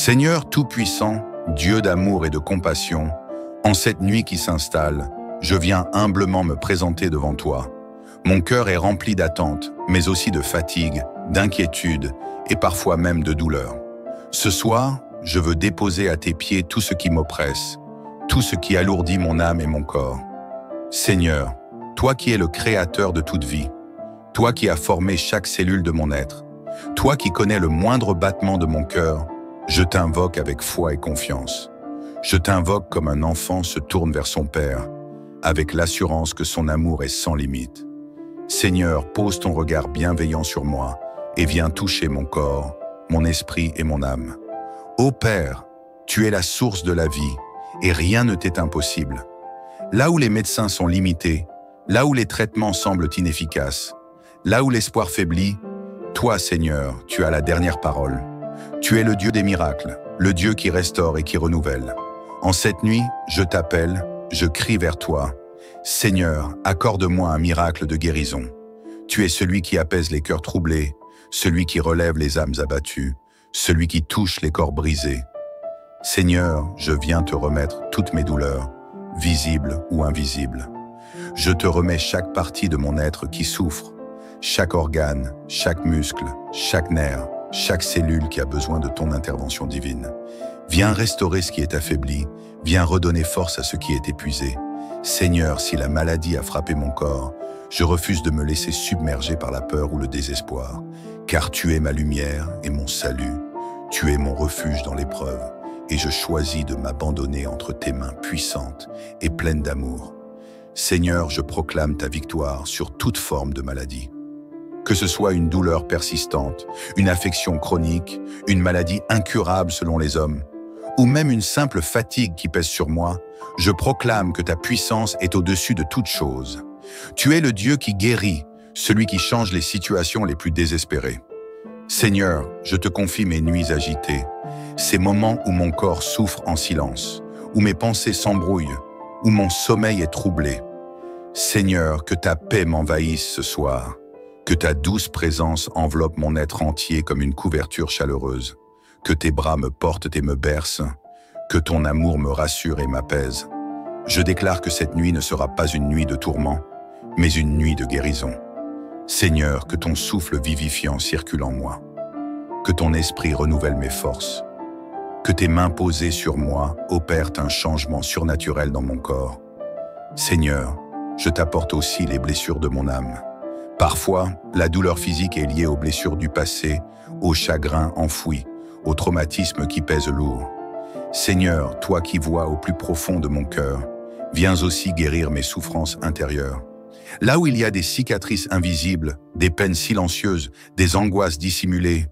Seigneur Tout-Puissant, Dieu d'amour et de compassion, en cette nuit qui s'installe, je viens humblement me présenter devant toi. Mon cœur est rempli d'attente, mais aussi de fatigue, d'inquiétude et parfois même de douleur. Ce soir, je veux déposer à tes pieds tout ce qui m'oppresse, tout ce qui alourdit mon âme et mon corps. Seigneur, toi qui es le créateur de toute vie, toi qui as formé chaque cellule de mon être, toi qui connais le moindre battement de mon cœur, je t'invoque avec foi et confiance. Je t'invoque comme un enfant se tourne vers son Père, avec l'assurance que son amour est sans limite. Seigneur, pose ton regard bienveillant sur moi et viens toucher mon corps, mon esprit et mon âme. Ô Père, tu es la source de la vie et rien ne t'est impossible. Là où les médecins sont limités, là où les traitements semblent inefficaces, là où l'espoir faiblit, toi, Seigneur, tu as la dernière parole. Tu es le Dieu des miracles, le Dieu qui restaure et qui renouvelle. En cette nuit, je t'appelle, je crie vers toi. Seigneur, accorde-moi un miracle de guérison. Tu es celui qui apaise les cœurs troublés, celui qui relève les âmes abattues, celui qui touche les corps brisés. Seigneur, je viens te remettre toutes mes douleurs, visibles ou invisibles. Je te remets chaque partie de mon être qui souffre, chaque organe, chaque muscle, chaque nerf, chaque cellule qui a besoin de ton intervention divine. Viens restaurer ce qui est affaibli, viens redonner force à ce qui est épuisé. Seigneur, si la maladie a frappé mon corps, je refuse de me laisser submerger par la peur ou le désespoir, car tu es ma lumière et mon salut. Tu es mon refuge dans l'épreuve, et je choisis de m'abandonner entre tes mains puissantes et pleines d'amour. Seigneur, je proclame ta victoire sur toute forme de maladie. Que ce soit une douleur persistante, une affection chronique, une maladie incurable selon les hommes, ou même une simple fatigue qui pèse sur moi, je proclame que ta puissance est au-dessus de toute chose. Tu es le Dieu qui guérit, celui qui change les situations les plus désespérées. Seigneur, je te confie mes nuits agitées, ces moments où mon corps souffre en silence, où mes pensées s'embrouillent, où mon sommeil est troublé. Seigneur, que ta paix m'envahisse ce soir, que ta douce présence enveloppe mon être entier comme une couverture chaleureuse, que tes bras me portent et me bercent, que ton amour me rassure et m'apaise. Je déclare que cette nuit ne sera pas une nuit de tourment, mais une nuit de guérison. Seigneur, que ton souffle vivifiant circule en moi, que ton esprit renouvelle mes forces, que tes mains posées sur moi opèrent un changement surnaturel dans mon corps. Seigneur, je t'apporte aussi les blessures de mon âme. Parfois, la douleur physique est liée aux blessures du passé, aux chagrins enfouis, aux traumatismes qui pèsent lourd. Seigneur, toi qui vois au plus profond de mon cœur, viens aussi guérir mes souffrances intérieures. Là où il y a des cicatrices invisibles, des peines silencieuses, des angoisses dissimulées,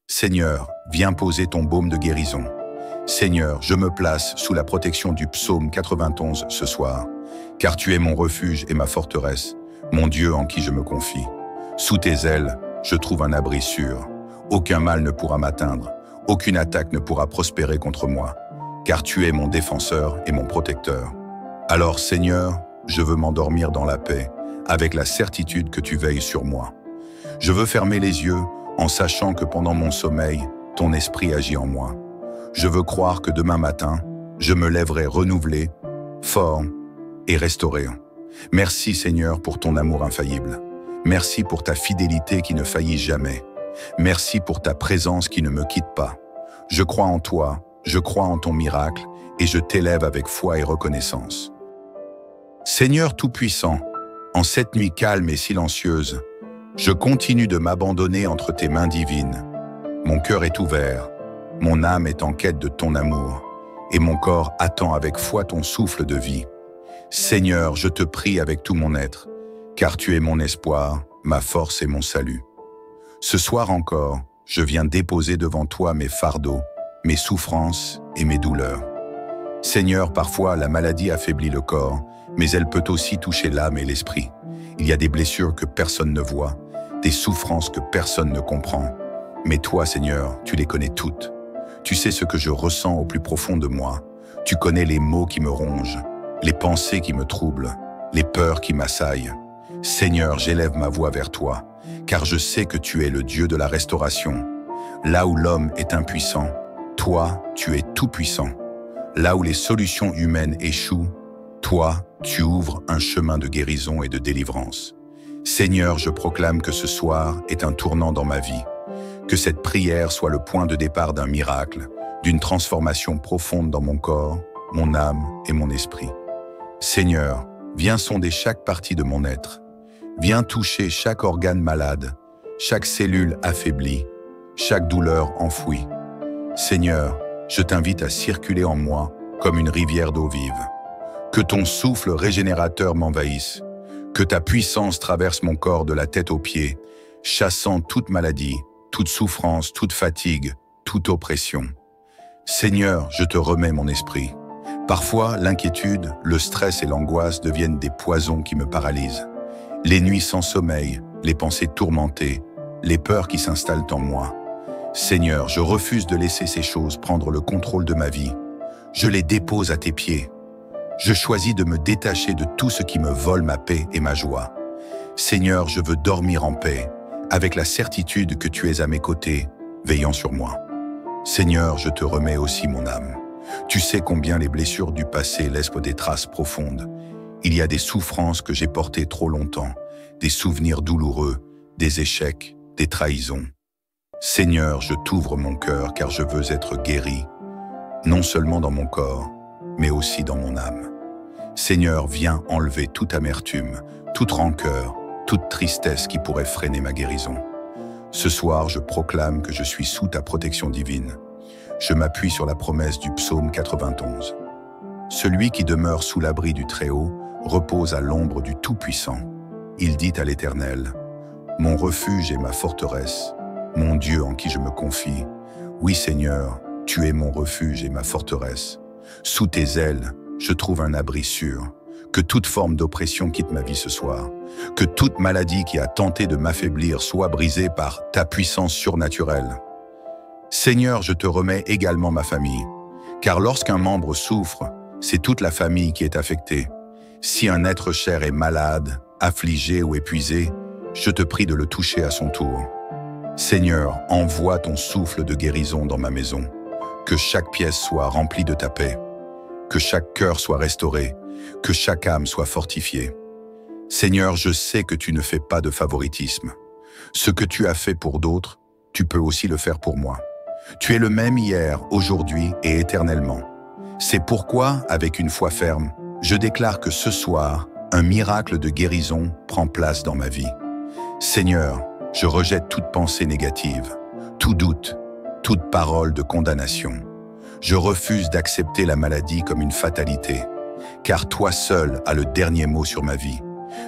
Seigneur, viens poser ton baume de guérison. Seigneur, je me place sous la protection du psaume 91 ce soir, car tu es mon refuge et ma forteresse, mon Dieu en qui je me confie. Sous tes ailes, je trouve un abri sûr. Aucun mal ne pourra m'atteindre, aucune attaque ne pourra prospérer contre moi, car tu es mon défenseur et mon protecteur. Alors, Seigneur, je veux m'endormir dans la paix, avec la certitude que tu veilles sur moi. Je veux fermer les yeux en sachant que pendant mon sommeil, ton esprit agit en moi. Je veux croire que demain matin, je me lèverai renouvelé, fort et restauré. Merci Seigneur pour ton amour infaillible. Merci pour ta fidélité qui ne faillit jamais. Merci pour ta présence qui ne me quitte pas. Je crois en toi, je crois en ton miracle et je t'élève avec foi et reconnaissance. Seigneur Tout-Puissant, en cette nuit calme et silencieuse, je continue de m'abandonner entre tes mains divines. Mon cœur est ouvert, mon âme est en quête de ton amour et mon corps attend avec foi ton souffle de vie. Seigneur, je te prie avec tout mon être, car tu es mon espoir, ma force et mon salut. Ce soir encore, je viens déposer devant toi mes fardeaux, mes souffrances et mes douleurs. Seigneur, parfois la maladie affaiblit le corps, mais elle peut aussi toucher l'âme et l'esprit. Il y a des blessures que personne ne voit, des souffrances que personne ne comprend. Mais toi, Seigneur, tu les connais toutes. Tu sais ce que je ressens au plus profond de moi. Tu connais les maux qui me rongent, les pensées qui me troublent, les peurs qui m'assaillent. Seigneur, j'élève ma voix vers toi, car je sais que tu es le Dieu de la restauration. Là où l'homme est impuissant, Toi, tu es tout-puissant. Là où les solutions humaines échouent, toi, tu ouvres un chemin de guérison et de délivrance. Seigneur, je proclame que ce soir est un tournant dans ma vie, que cette prière soit le point de départ d'un miracle, d'une transformation profonde dans mon corps, mon âme et mon esprit. Seigneur, viens sonder chaque partie de mon être. Viens toucher chaque organe malade, chaque cellule affaiblie, chaque douleur enfouie. Seigneur, je t'invite à circuler en moi comme une rivière d'eau vive. Que ton souffle régénérateur m'envahisse, que ta puissance traverse mon corps de la tête aux pieds, chassant toute maladie, toute souffrance, toute fatigue, toute oppression. Seigneur, je te remets mon esprit. Parfois, l'inquiétude, le stress et l'angoisse deviennent des poisons qui me paralysent. Les nuits sans sommeil, les pensées tourmentées, les peurs qui s'installent en moi. Seigneur, je refuse de laisser ces choses prendre le contrôle de ma vie. Je les dépose à tes pieds. Je choisis de me détacher de tout ce qui me vole ma paix et ma joie. Seigneur, je veux dormir en paix, avec la certitude que tu es à mes côtés, veillant sur moi. Seigneur, je te remets aussi mon âme. Tu sais combien les blessures du passé laissent des traces profondes. Il y a des souffrances que j'ai portées trop longtemps, des souvenirs douloureux, des échecs, des trahisons. Seigneur, je t'ouvre mon cœur car je veux être guéri, non seulement dans mon corps, mais aussi dans mon âme. Seigneur, viens enlever toute amertume, toute rancœur, toute tristesse qui pourrait freiner ma guérison. Ce soir, je proclame que je suis sous ta protection divine. Je m'appuie sur la promesse du psaume 91. Celui qui demeure sous l'abri du Très-Haut repose à l'ombre du Tout-Puissant. Il dit à l'Éternel, « Mon refuge et ma forteresse, mon Dieu en qui je me confie. Oui Seigneur, tu es mon refuge et ma forteresse. Sous tes ailes, je trouve un abri sûr. Que toute forme d'oppression quitte ma vie ce soir. Que toute maladie qui a tenté de m'affaiblir soit brisée par ta puissance surnaturelle. Seigneur, je te remets également ma famille, car lorsqu'un membre souffre, c'est toute la famille qui est affectée. Si un être cher est malade, affligé ou épuisé, je te prie de le toucher à son tour. Seigneur, envoie ton souffle de guérison dans ma maison, que chaque pièce soit remplie de ta paix, que chaque cœur soit restauré, que chaque âme soit fortifiée. Seigneur, je sais que tu ne fais pas de favoritisme. Ce que tu as fait pour d'autres, tu peux aussi le faire pour moi. Tu es le même hier, aujourd'hui et éternellement. C'est pourquoi, avec une foi ferme, je déclare que ce soir, un miracle de guérison prend place dans ma vie. Seigneur, je rejette toute pensée négative, tout doute, toute parole de condamnation. Je refuse d'accepter la maladie comme une fatalité, car toi seul as le dernier mot sur ma vie.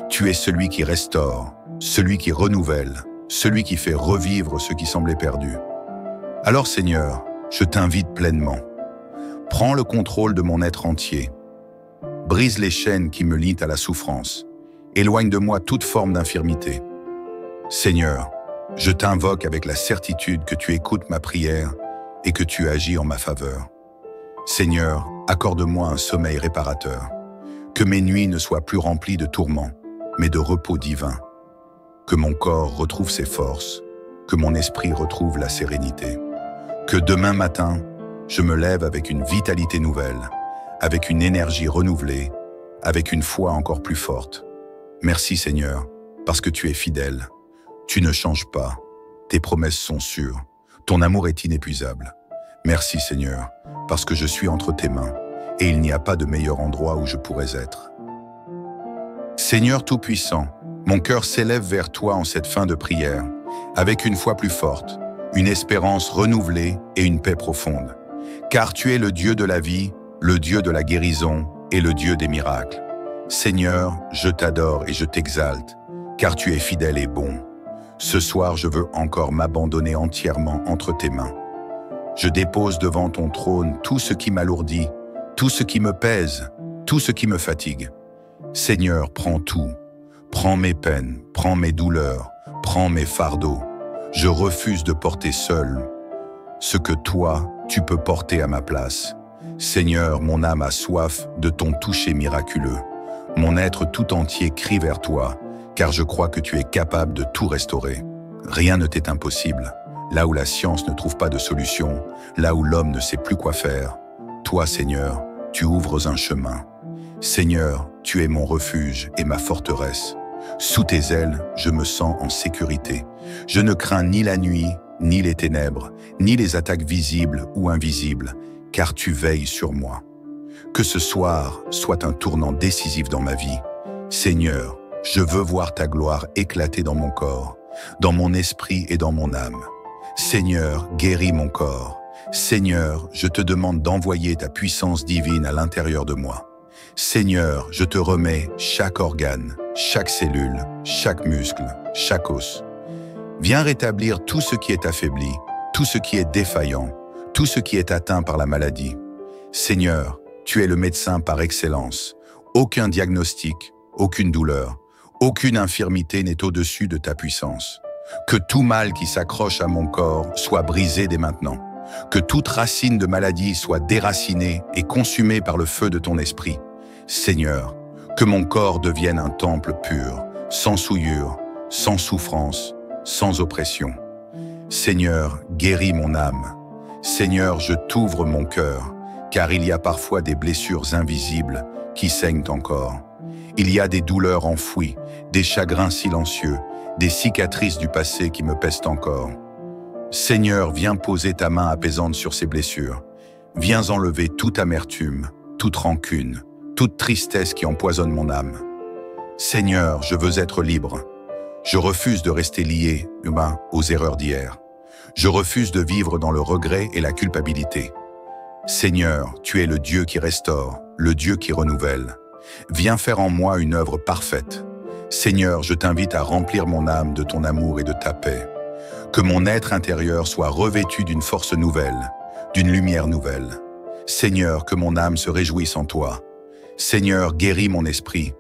Tu es celui qui restaure, celui qui renouvelle, celui qui fait revivre ce qui semblait perdu. Alors Seigneur, je t'invite pleinement. Prends le contrôle de mon être entier. Brise les chaînes qui me lient à la souffrance. Éloigne de moi toute forme d'infirmité. Seigneur, je t'invoque avec la certitude que tu écoutes ma prière et que tu agis en ma faveur. Seigneur, accorde-moi un sommeil réparateur. Que mes nuits ne soient plus remplies de tourments, mais de repos divin. Que mon corps retrouve ses forces, que mon esprit retrouve la sérénité. Que demain matin, je me lève avec une vitalité nouvelle, avec une énergie renouvelée, avec une foi encore plus forte. Merci Seigneur, parce que tu es fidèle. Tu ne changes pas, tes promesses sont sûres, ton amour est inépuisable. Merci Seigneur, parce que je suis entre tes mains, et il n'y a pas de meilleur endroit où je pourrais être. Seigneur Tout-Puissant, mon cœur s'élève vers toi en cette fin de prière, avec une foi plus forte, une espérance renouvelée et une paix profonde. Car tu es le Dieu de la vie, le Dieu de la guérison et le Dieu des miracles. Seigneur, je t'adore et je t'exalte, car tu es fidèle et bon. Ce soir, je veux encore m'abandonner entièrement entre tes mains. Je dépose devant ton trône tout ce qui m'alourdit, tout ce qui me pèse, tout ce qui me fatigue. Seigneur, prends tout. Prends mes peines, prends mes douleurs, prends mes fardeaux. Je refuse de porter seul ce que toi, tu peux porter à ma place. Seigneur, mon âme a soif de ton toucher miraculeux. Mon être tout entier crie vers toi, car je crois que tu es capable de tout restaurer. Rien ne t'est impossible. là où la science ne trouve pas de solution, là où l'homme ne sait plus quoi faire. Toi, Seigneur, tu ouvres un chemin. Seigneur, tu es mon refuge et ma forteresse. Sous tes ailes, je me sens en sécurité. Je ne crains ni la nuit, ni les ténèbres, ni les attaques visibles ou invisibles, car tu veilles sur moi. Que ce soir soit un tournant décisif dans ma vie. Seigneur, je veux voir ta gloire éclater dans mon corps, dans mon esprit et dans mon âme. Seigneur, guéris mon corps. Seigneur, je te demande d'envoyer ta puissance divine à l'intérieur de moi. Seigneur, je te remets chaque organe, chaque cellule, chaque muscle, chaque os. Viens rétablir tout ce qui est affaibli, tout ce qui est défaillant, tout ce qui est atteint par la maladie. Seigneur, tu es le médecin par excellence. Aucun diagnostic, aucune douleur, aucune infirmité n'est au-dessus de ta puissance. Que tout mal qui s'accroche à mon corps soit brisé dès maintenant. Que toute racine de maladie soit déracinée et consumée par le feu de ton esprit. Seigneur, que mon corps devienne un temple pur, sans souillure, sans souffrance, sans oppression. Seigneur, guéris mon âme. Seigneur, je t'ouvre mon cœur, car il y a parfois des blessures invisibles qui saignent encore. Il y a des douleurs enfouies, des chagrins silencieux, des cicatrices du passé qui me pèsent encore. Seigneur, viens poser ta main apaisante sur ces blessures. Viens enlever toute amertume, toute rancune, toute tristesse qui empoisonne mon âme. Seigneur, je veux être libre. Je refuse de rester lié, humain, aux erreurs d'hier. Je refuse de vivre dans le regret et la culpabilité. Seigneur, tu es le Dieu qui restaure, le Dieu qui renouvelle. Viens faire en moi une œuvre parfaite. Seigneur, je t'invite à remplir mon âme de ton amour et de ta paix. Que mon être intérieur soit revêtu d'une force nouvelle, d'une lumière nouvelle. Seigneur, que mon âme se réjouisse en toi. Seigneur, guéris mon esprit.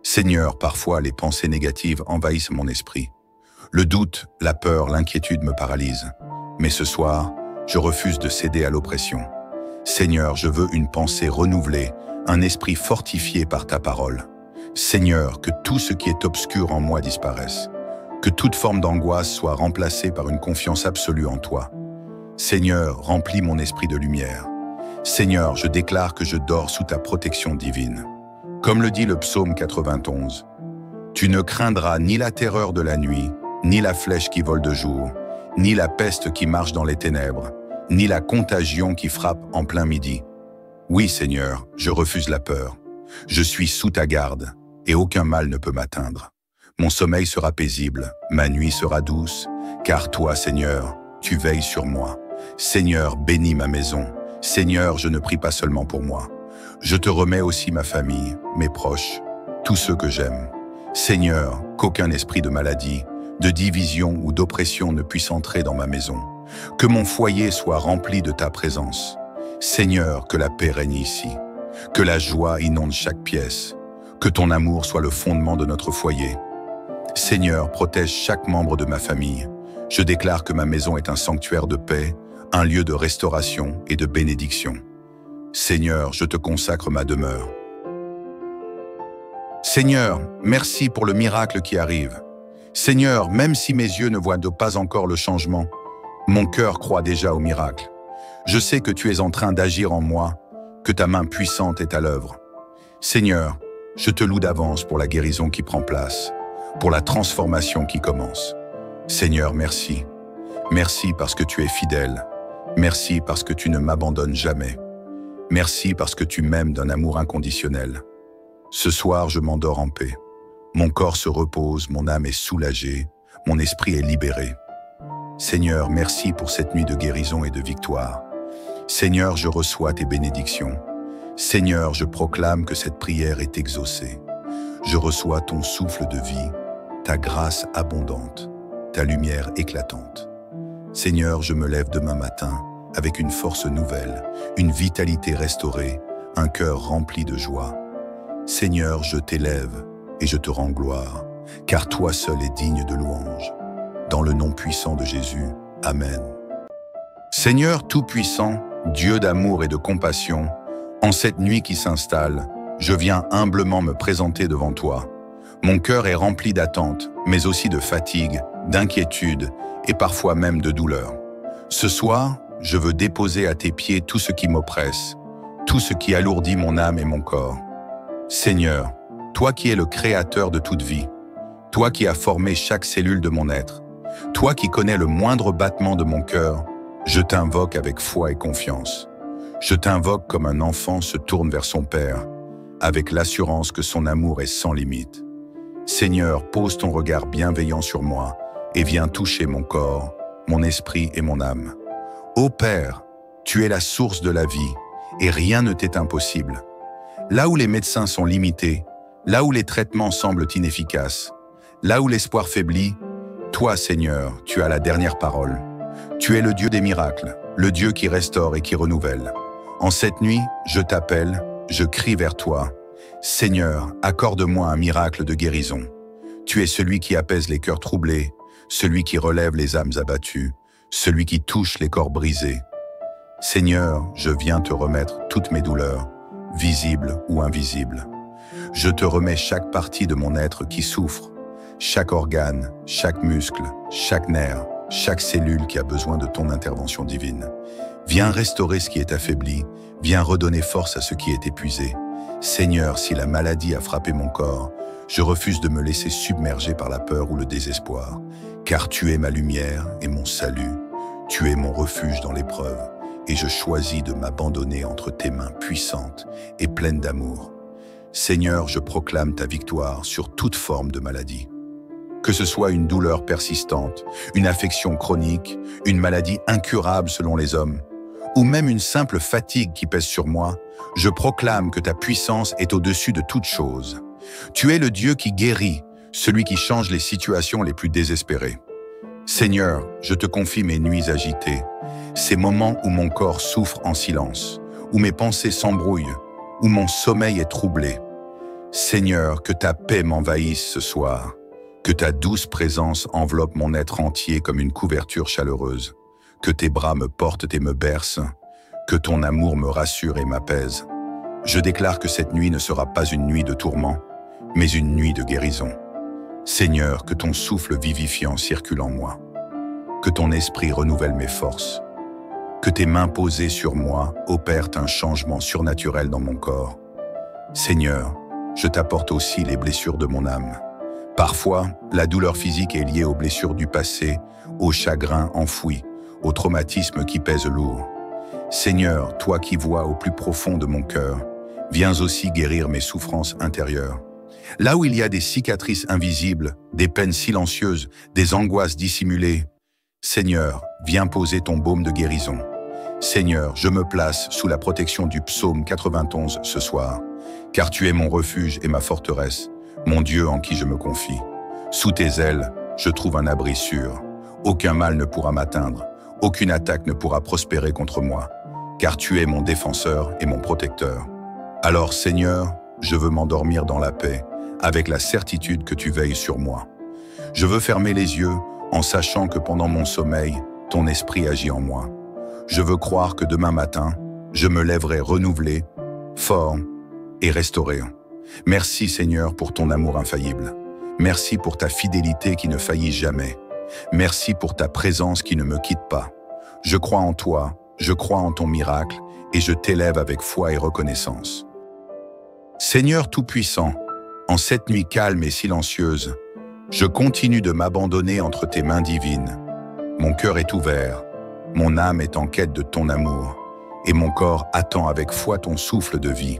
Seigneur, parfois les pensées négatives envahissent mon esprit. Le doute, la peur, l'inquiétude me paralysent. Mais ce soir, je refuse de céder à l'oppression. Seigneur, je veux une pensée renouvelée, un esprit fortifié par ta parole. Seigneur, que tout ce qui est obscur en moi disparaisse. Que toute forme d'angoisse soit remplacée par une confiance absolue en toi. Seigneur, remplis mon esprit de lumière. Seigneur, je déclare que je dors sous ta protection divine. Comme le dit le psaume 91, « Tu ne craindras ni la terreur de la nuit, ni la flèche qui vole de jour, ni la peste qui marche dans les ténèbres, ni la contagion qui frappe en plein midi. Oui, Seigneur, je refuse la peur. Je suis sous ta garde, et aucun mal ne peut m'atteindre. Mon sommeil sera paisible, ma nuit sera douce, car toi, Seigneur, tu veilles sur moi. Seigneur, bénis ma maison. Seigneur, je ne prie pas seulement pour moi. Je te remets aussi ma famille, mes proches, tous ceux que j'aime. Seigneur, qu'aucun esprit de maladie, de division ou d'oppression ne puisse entrer dans ma maison. Que mon foyer soit rempli de ta présence. Seigneur, que la paix règne ici. Que la joie inonde chaque pièce. Que ton amour soit le fondement de notre foyer. Seigneur, protège chaque membre de ma famille. Je déclare que ma maison est un sanctuaire de paix, un lieu de restauration et de bénédiction. Seigneur, je te consacre ma demeure. Seigneur, merci pour le miracle qui arrive. Seigneur, même si mes yeux ne voient pas encore le changement, mon cœur croit déjà au miracle. Je sais que tu es en train d'agir en moi, que ta main puissante est à l'œuvre. Seigneur, je te loue d'avance pour la guérison qui prend place, pour la transformation qui commence. Seigneur, merci. Merci parce que tu es fidèle. Merci parce que tu ne m'abandonnes jamais. Merci parce que tu m'aimes d'un amour inconditionnel. Ce soir, je m'endors en paix. Mon corps se repose, mon âme est soulagée, mon esprit est libéré. Seigneur, merci pour cette nuit de guérison et de victoire. Seigneur, je reçois tes bénédictions. Seigneur, je proclame que cette prière est exaucée. Je reçois ton souffle de vie, ta grâce abondante, ta lumière éclatante. Seigneur, je me lève demain matin avec une force nouvelle, une vitalité restaurée, un cœur rempli de joie. Seigneur, je t'élève et je te rends gloire, car toi seul es digne de louange. Dans le nom puissant de Jésus, Amen. Seigneur Tout-Puissant, Dieu d'amour et de compassion, en cette nuit qui s'installe, je viens humblement me présenter devant toi. Mon cœur est rempli d'attente, mais aussi de fatigue, d'inquiétude et parfois même de douleur. Ce soir, je veux déposer à tes pieds tout ce qui m'oppresse, tout ce qui alourdit mon âme et mon corps. Seigneur, toi qui es le créateur de toute vie, toi qui as formé chaque cellule de mon être, toi qui connais le moindre battement de mon cœur, je t'invoque avec foi et confiance. Je t'invoque comme un enfant se tourne vers son Père, avec l'assurance que son amour est sans limite. Seigneur, pose ton regard bienveillant sur moi et viens toucher mon corps, mon esprit et mon âme. Ô Père, tu es la source de la vie et rien ne t'est impossible. Là où les médecins sont limités, là où les traitements semblent inefficaces, là où l'espoir faiblit, toi, Seigneur, tu as la dernière parole. Tu es le Dieu des miracles, le Dieu qui restaure et qui renouvelle. En cette nuit, je t'appelle, je crie vers toi. Seigneur, accorde-moi un miracle de guérison. Tu es celui qui apaise les cœurs troublés, celui qui relève les âmes abattues, celui qui touche les corps brisés. Seigneur, je viens te remettre toutes mes douleurs, visibles ou invisibles. Je te remets chaque partie de mon être qui souffre, chaque organe, chaque muscle, chaque nerf, chaque cellule qui a besoin de ton intervention divine. Viens restaurer ce qui est affaibli, viens redonner force à ce qui est épuisé. Seigneur, si la maladie a frappé mon corps, je refuse de me laisser submerger par la peur ou le désespoir, car tu es ma lumière et mon salut. Tu es mon refuge dans l'épreuve, et je choisis de m'abandonner entre tes mains puissantes et pleines d'amour. Seigneur, je proclame ta victoire sur toute forme de maladie. Que ce soit une douleur persistante, une affection chronique, une maladie incurable selon les hommes, ou même une simple fatigue qui pèse sur moi, je proclame que ta puissance est au-dessus de toute chose. Tu es le Dieu qui guérit, celui qui change les situations les plus désespérées. Seigneur, je te confie mes nuits agitées, ces moments où mon corps souffre en silence, où mes pensées s'embrouillent, où mon sommeil est troublé. Seigneur, que ta paix m'envahisse ce soir, que ta douce présence enveloppe mon être entier comme une couverture chaleureuse, que tes bras me portent et me bercent, que ton amour me rassure et m'apaise. Je déclare que cette nuit ne sera pas une nuit de tourment, mais une nuit de guérison. Seigneur, que ton souffle vivifiant circule en moi, que ton esprit renouvelle mes forces, que tes mains posées sur moi opèrent un changement surnaturel dans mon corps. Seigneur, je t'apporte aussi les blessures de mon âme. Parfois, la douleur physique est liée aux blessures du passé, aux chagrins enfouis, aux traumatismes qui pèsent lourd. Seigneur, toi qui vois au plus profond de mon cœur, viens aussi guérir mes souffrances intérieures. Là où il y a des cicatrices invisibles, des peines silencieuses, des angoisses dissimulées, Seigneur, viens poser ton baume de guérison. Seigneur, je me place sous la protection du psaume 91 ce soir, car tu es mon refuge et ma forteresse, mon Dieu en qui je me confie. Sous tes ailes, je trouve un abri sûr. Aucun mal ne pourra m'atteindre, aucune attaque ne pourra prospérer contre moi, car tu es mon défenseur et mon protecteur. Alors, Seigneur, je veux m'endormir dans la paix, avec la certitude que tu veilles sur moi. Je veux fermer les yeux en sachant que pendant mon sommeil, ton esprit agit en moi. Je veux croire que demain matin, je me lèverai renouvelé, fort et restauré. Merci Seigneur pour ton amour infaillible. Merci pour ta fidélité qui ne faillit jamais. Merci pour ta présence qui ne me quitte pas. Je crois en toi, je crois en ton miracle et je t'élève avec foi et reconnaissance. Seigneur Tout-Puissant, en cette nuit calme et silencieuse, je continue de m'abandonner entre tes mains divines. Mon cœur est ouvert, mon âme est en quête de ton amour, et mon corps attend avec foi ton souffle de vie.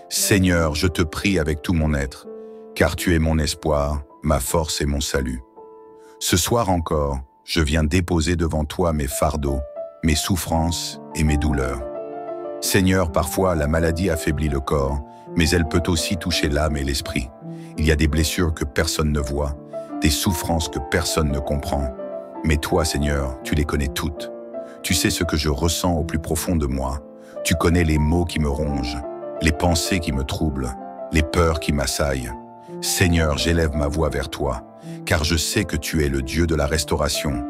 Seigneur, je te prie avec tout mon être, car tu es mon espoir, ma force et mon salut. Ce soir encore, je viens déposer devant toi mes fardeaux, mes souffrances et mes douleurs. Seigneur, parfois la maladie affaiblit le corps, mais elle peut aussi toucher l'âme et l'esprit. Il y a des blessures que personne ne voit, des souffrances que personne ne comprend. Mais toi, Seigneur, tu les connais toutes. Tu sais ce que je ressens au plus profond de moi. Tu connais les maux qui me rongent, les pensées qui me troublent, les peurs qui m'assaillent. Seigneur, j'élève ma voix vers toi, car je sais que tu es le Dieu de la restauration.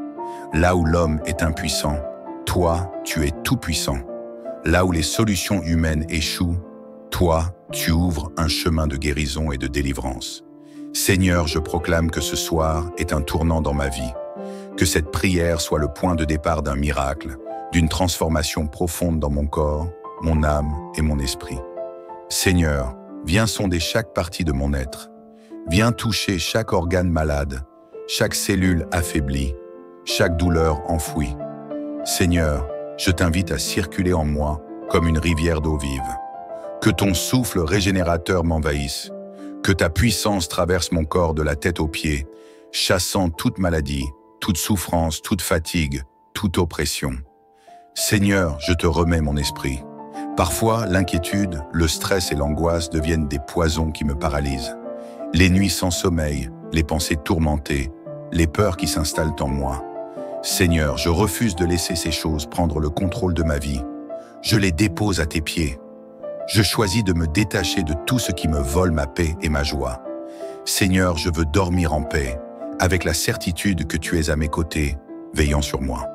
Là où l'homme est impuissant, toi, tu es tout-puissant. Là où les solutions humaines échouent, toi, tu ouvres un chemin de guérison et de délivrance. Seigneur, je proclame que ce soir est un tournant dans ma vie, que cette prière soit le point de départ d'un miracle, d'une transformation profonde dans mon corps, mon âme et mon esprit. Seigneur, viens sonder chaque partie de mon être. Viens toucher chaque organe malade, chaque cellule affaiblie, chaque douleur enfouie. Seigneur, je t'invite à circuler en moi comme une rivière d'eau vive. Que ton souffle régénérateur m'envahisse, que ta puissance traverse mon corps de la tête aux pieds, chassant toute maladie, toute souffrance, toute fatigue, toute oppression. Seigneur, je te remets mon esprit. Parfois, l'inquiétude, le stress et l'angoisse deviennent des poisons qui me paralysent. Les nuits sans sommeil, les pensées tourmentées, les peurs qui s'installent en moi. Seigneur, je refuse de laisser ces choses prendre le contrôle de ma vie. Je les dépose à tes pieds. Je choisis de me détacher de tout ce qui me vole ma paix et ma joie. Seigneur, je veux dormir en paix, avec la certitude que tu es à mes côtés, veillant sur moi.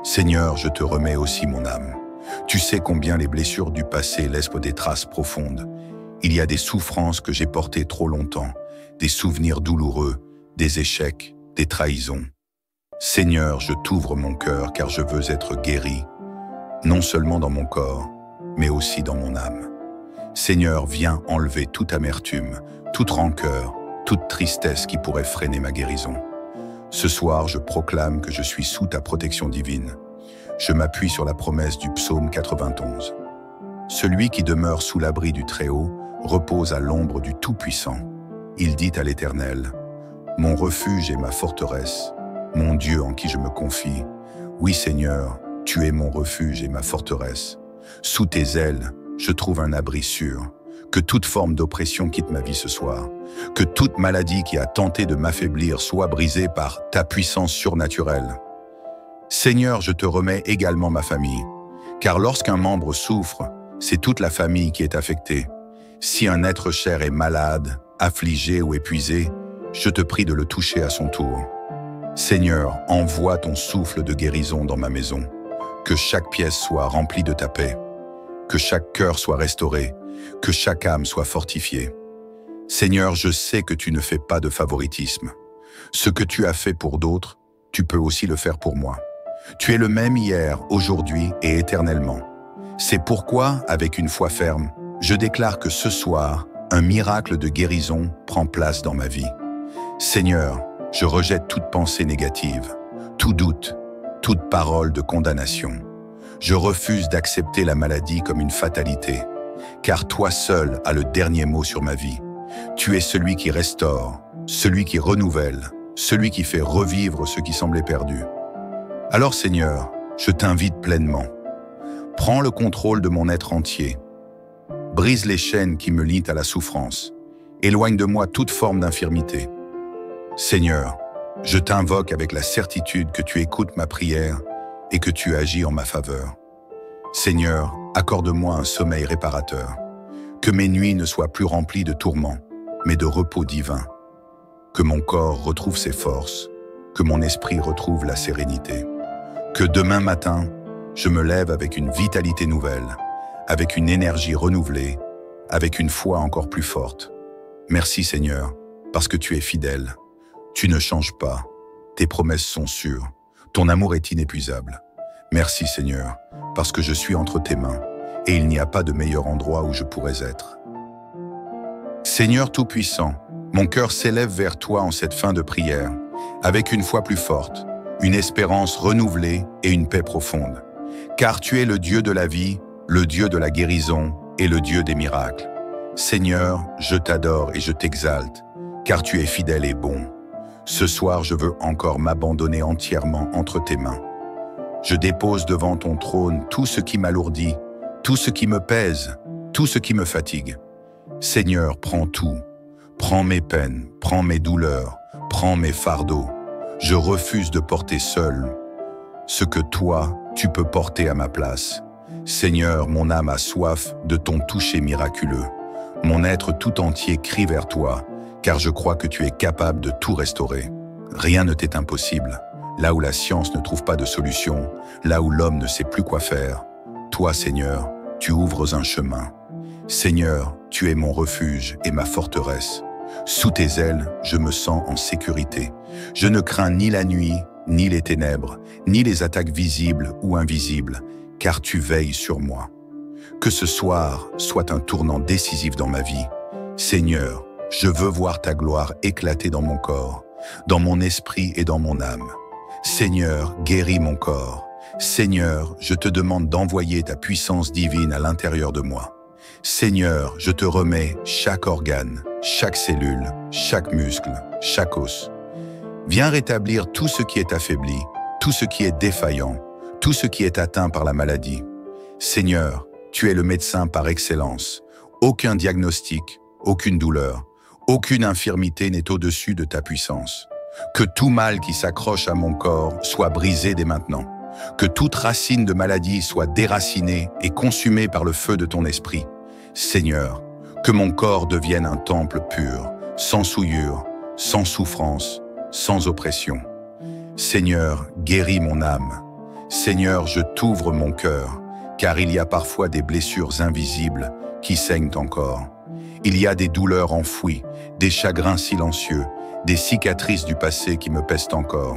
Seigneur, je te remets aussi mon âme. Tu sais combien les blessures du passé laissent des traces profondes. Il y a des souffrances que j'ai portées trop longtemps, des souvenirs douloureux, des échecs, des trahisons. Seigneur, je t'ouvre mon cœur car je veux être guéri, non seulement dans mon corps, mais aussi dans mon âme. Seigneur, viens enlever toute amertume, toute rancœur, toute tristesse qui pourrait freiner ma guérison. Ce soir, je proclame que je suis sous ta protection divine. Je m'appuie sur la promesse du psaume 91. Celui qui demeure sous l'abri du Très-Haut repose à l'ombre du Tout-Puissant. Il dit à l'Éternel, « Mon refuge et ma forteresse, mon Dieu en qui je me confie. Oui Seigneur, tu es mon refuge et ma forteresse. Sous tes ailes, je trouve un abri sûr. Que toute forme d'oppression quitte ma vie ce soir. Que toute maladie qui a tenté de m'affaiblir soit brisée par ta puissance surnaturelle. Seigneur, je te remets également ma famille, car lorsqu'un membre souffre, c'est toute la famille qui est affectée. Si un être cher est malade, affligé ou épuisé, je te prie de le toucher à son tour. Seigneur, envoie ton souffle de guérison dans ma maison, que chaque pièce soit remplie de ta paix, que chaque cœur soit restauré, que chaque âme soit fortifiée. Seigneur, je sais que tu ne fais pas de favoritisme. Ce que tu as fait pour d'autres, tu peux aussi le faire pour moi. Tu es le même hier, aujourd'hui et éternellement. C'est pourquoi, avec une foi ferme, je déclare que ce soir, un miracle de guérison prend place dans ma vie. Seigneur, je rejette toute pensée négative, tout doute, toute parole de condamnation. Je refuse d'accepter la maladie comme une fatalité, car toi seul as le dernier mot sur ma vie. Tu es celui qui restaure, celui qui renouvelle, celui qui fait revivre ce qui semblait perdu. Alors Seigneur, je t'invite pleinement. Prends le contrôle de mon être entier. Brise les chaînes qui me lient à la souffrance. Éloigne de moi toute forme d'infirmité. Seigneur, je t'invoque avec la certitude que tu écoutes ma prière et que tu agis en ma faveur. Seigneur, accorde-moi un sommeil réparateur. Que mes nuits ne soient plus remplies de tourments, mais de repos divin. Que mon corps retrouve ses forces, que mon esprit retrouve la sérénité. Que demain matin, je me lève avec une vitalité nouvelle, avec une énergie renouvelée, avec une foi encore plus forte. Merci Seigneur, parce que tu es fidèle. Tu ne changes pas, tes promesses sont sûres, ton amour est inépuisable. Merci Seigneur, parce que je suis entre tes mains, et il n'y a pas de meilleur endroit où je pourrais être. Seigneur Tout-Puissant, mon cœur s'élève vers toi en cette fin de prière, avec une foi plus forte, une espérance renouvelée et une paix profonde. Car tu es le Dieu de la vie, le Dieu de la guérison et le Dieu des miracles. Seigneur, je t'adore et je t'exalte, car tu es fidèle et bon. Ce soir, je veux encore m'abandonner entièrement entre tes mains. Je dépose devant ton trône tout ce qui m'alourdit, tout ce qui me pèse, tout ce qui me fatigue. Seigneur, prends tout. Prends mes peines, prends mes douleurs, prends mes fardeaux. Je refuse de porter seul ce que toi, tu peux porter à ma place. Seigneur, mon âme a soif de ton toucher miraculeux. Mon être tout entier crie vers toi, car je crois que tu es capable de tout restaurer. Rien ne t'est impossible. Là où la science ne trouve pas de solution, là où l'homme ne sait plus quoi faire, toi, Seigneur, tu ouvres un chemin. Seigneur, tu es mon refuge et ma forteresse. Sous tes ailes, je me sens en sécurité. Je ne crains ni la nuit, ni les ténèbres, ni les attaques visibles ou invisibles, car tu veilles sur moi. Que ce soir soit un tournant décisif dans ma vie. Seigneur, je veux voir ta gloire éclater dans mon corps, dans mon esprit et dans mon âme. Seigneur, guéris mon corps. Seigneur, je te demande d'envoyer ta puissance divine à l'intérieur de moi. Seigneur, je te remets chaque organe, chaque cellule, chaque muscle, chaque os. Viens rétablir tout ce qui est affaibli, tout ce qui est défaillant, tout ce qui est atteint par la maladie. Seigneur, tu es le médecin par excellence. Aucun diagnostic, aucune douleur, aucune infirmité n'est au-dessus de ta puissance. Que tout mal qui s'accroche à mon corps soit brisé dès maintenant. Que toute racine de maladie soit déracinée et consumée par le feu de ton esprit. Seigneur, que mon corps devienne un temple pur, sans souillure, sans souffrance, sans oppression. Seigneur, guéris mon âme. Seigneur, je t'ouvre mon cœur, car il y a parfois des blessures invisibles qui saignent encore. Il y a des douleurs enfouies, des chagrins silencieux, des cicatrices du passé qui me pèsent encore.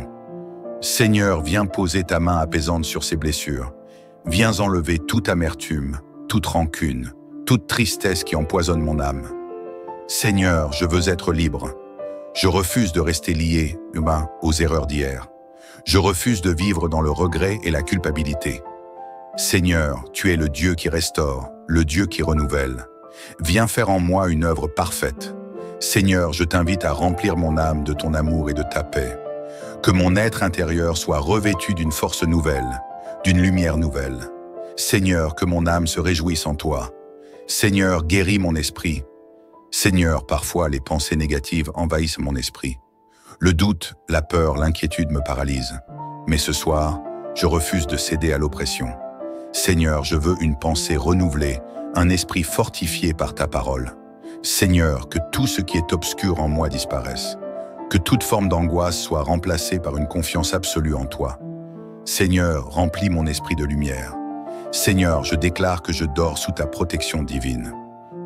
Seigneur, viens poser ta main apaisante sur ces blessures. Viens enlever toute amertume, toute rancune, toute tristesse qui empoisonne mon âme. Seigneur, je veux être libre. Je refuse de rester lié, humain, aux erreurs d'hier. Je refuse de vivre dans le regret et la culpabilité. Seigneur, tu es le Dieu qui restaure, le Dieu qui renouvelle. Viens faire en moi une œuvre parfaite. Seigneur, je t'invite à remplir mon âme de ton amour et de ta paix. Que mon être intérieur soit revêtu d'une force nouvelle, d'une lumière nouvelle. Seigneur, que mon âme se réjouisse en toi. Seigneur, guéris mon esprit. Seigneur, parfois les pensées négatives envahissent mon esprit. Le doute, la peur, l'inquiétude me paralysent. Mais ce soir, je refuse de céder à l'oppression. Seigneur, je veux une pensée renouvelée, un esprit fortifié par ta parole. Seigneur, que tout ce qui est obscur en moi disparaisse. Que toute forme d'angoisse soit remplacée par une confiance absolue en toi. Seigneur, remplis mon esprit de lumière. Seigneur, je déclare que je dors sous ta protection divine.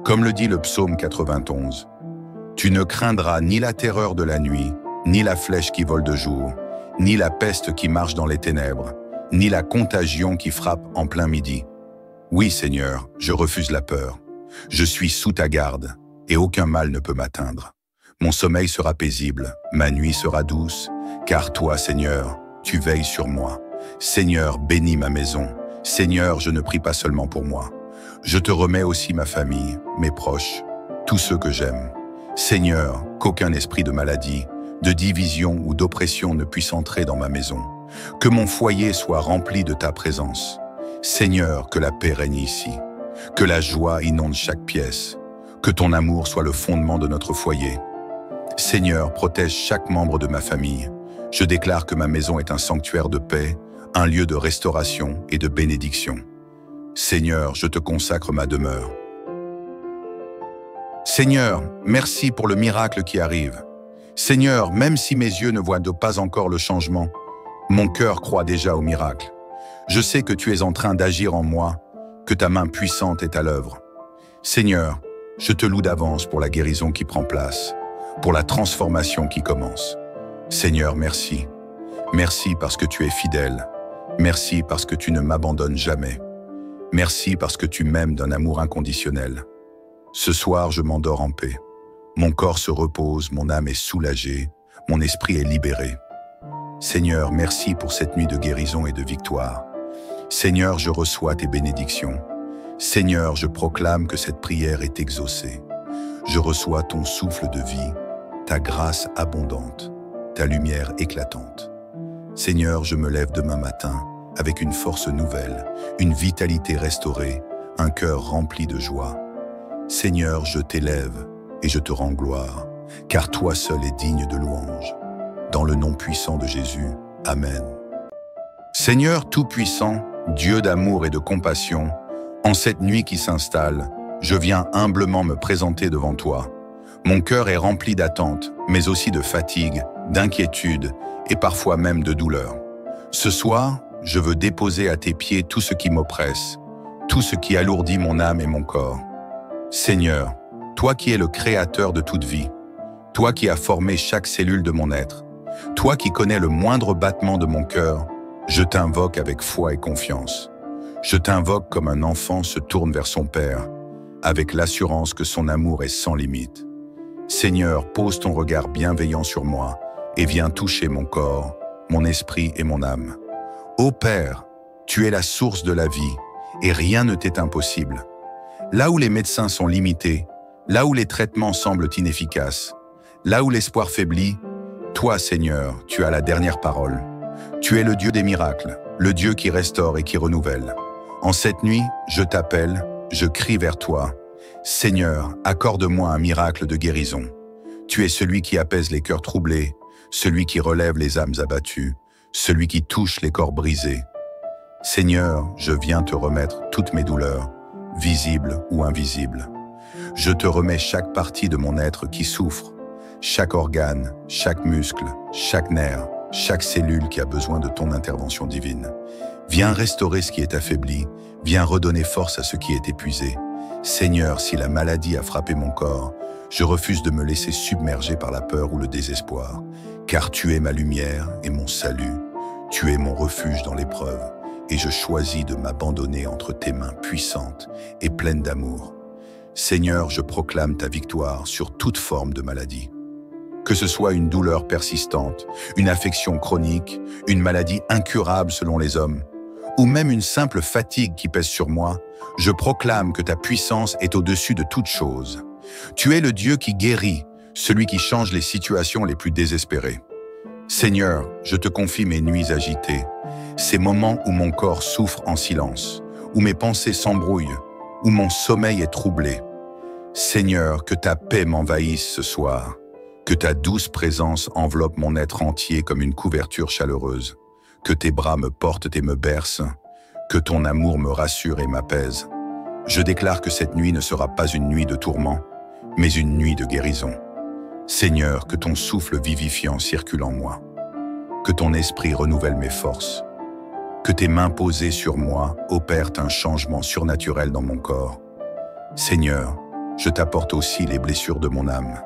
Comme le dit le psaume 91, « Tu ne craindras ni la terreur de la nuit, ni la flèche qui vole de jour, ni la peste qui marche dans les ténèbres, ni la contagion qui frappe en plein midi. Oui, Seigneur, je refuse la peur. Je suis sous ta garde, et aucun mal ne peut m'atteindre. Mon sommeil sera paisible, ma nuit sera douce, car toi, Seigneur, tu veilles sur moi. Seigneur, bénis ma maison. Seigneur, je ne prie pas seulement pour moi. Je te remets aussi ma famille, mes proches, tous ceux que j'aime. Seigneur, qu'aucun esprit de maladie, de division ou d'oppression ne puisse entrer dans ma maison. Que mon foyer soit rempli de ta présence. Seigneur, que la paix règne ici. Que la joie inonde chaque pièce. Que ton amour soit le fondement de notre foyer. Seigneur, protège chaque membre de ma famille. Je déclare que ma maison est un sanctuaire de paix, un lieu de restauration et de bénédiction. Seigneur, je te consacre ma demeure. Seigneur, merci pour le miracle qui arrive. Seigneur, même si mes yeux ne voient pas encore le changement, mon cœur croit déjà au miracle. Je sais que tu es en train d'agir en moi, que ta main puissante est à l'œuvre. Seigneur, je te loue d'avance pour la guérison qui prend place, pour la transformation qui commence. Seigneur, merci. Merci parce que tu es fidèle. Merci parce que tu ne m'abandonnes jamais. Merci parce que tu m'aimes d'un amour inconditionnel. Ce soir, je m'endors en paix. Mon corps se repose, mon âme est soulagée, mon esprit est libéré. Seigneur, merci pour cette nuit de guérison et de victoire. Seigneur, je reçois tes bénédictions. Seigneur, je proclame que cette prière est exaucée. Je reçois ton souffle de vie, ta grâce abondante, ta lumière éclatante. Seigneur, je me lève demain matin avec une force nouvelle, une vitalité restaurée, un cœur rempli de joie. Seigneur, je t'élève et je te rends gloire, car toi seul es digne de louange. Dans le nom puissant de Jésus, Amen. Seigneur Tout-Puissant, Dieu d'amour et de compassion, en cette nuit qui s'installe, je viens humblement me présenter devant toi. Mon cœur est rempli d'attente, mais aussi de fatigue, d'inquiétude et parfois même de douleur. Ce soir, je veux déposer à tes pieds tout ce qui m'oppresse, tout ce qui alourdit mon âme et mon corps. Seigneur, toi qui es le créateur de toute vie, toi qui as formé chaque cellule de mon être, toi qui connais le moindre battement de mon cœur, je t'invoque avec foi et confiance. Je t'invoque comme un enfant se tourne vers son Père, avec l'assurance que son amour est sans limite. Seigneur, pose ton regard bienveillant sur moi et viens toucher mon corps, mon esprit et mon âme. Ô Père, tu es la source de la vie et rien ne t'est impossible. Là où les médecins sont limités, là où les traitements semblent inefficaces, là où l'espoir faiblit, toi, Seigneur, tu as la dernière parole. Tu es le Dieu des miracles, le Dieu qui restaure et qui renouvelle. En cette nuit, je t'appelle, je crie vers toi. Seigneur, accorde-moi un miracle de guérison. Tu es celui qui apaise les cœurs troublés, celui qui relève les âmes abattues, celui qui touche les corps brisés. Seigneur, je viens te remettre toutes mes douleurs, visibles ou invisibles. Je te remets chaque partie de mon être qui souffre, chaque organe, chaque muscle, chaque nerf, chaque cellule qui a besoin de ton intervention divine. Viens restaurer ce qui est affaibli, viens redonner force à ce qui est épuisé. Seigneur, si la maladie a frappé mon corps, je refuse de me laisser submerger par la peur ou le désespoir, car tu es ma lumière et mon salut. Tu es mon refuge dans l'épreuve, et je choisis de m'abandonner entre tes mains puissantes et pleines d'amour. Seigneur, je proclame ta victoire sur toute forme de maladie. Que ce soit une douleur persistante, une affection chronique, une maladie incurable selon les hommes, ou même une simple fatigue qui pèse sur moi, je proclame que ta puissance est au-dessus de toute chose. Tu es le Dieu qui guérit, celui qui change les situations les plus désespérées. Seigneur, je te confie mes nuits agitées, ces moments où mon corps souffre en silence, où mes pensées s'embrouillent, où mon sommeil est troublé. Seigneur, que ta paix m'envahisse ce soir, que ta douce présence enveloppe mon être entier comme une couverture chaleureuse, que tes bras me portent et me bercent, que ton amour me rassure et m'apaise. Je déclare que cette nuit ne sera pas une nuit de tourment, mais une nuit de guérison. Seigneur, que ton souffle vivifiant circule en moi, que ton esprit renouvelle mes forces, que tes mains posées sur moi opèrent un changement surnaturel dans mon corps. Seigneur, je t'apporte aussi les blessures de mon âme.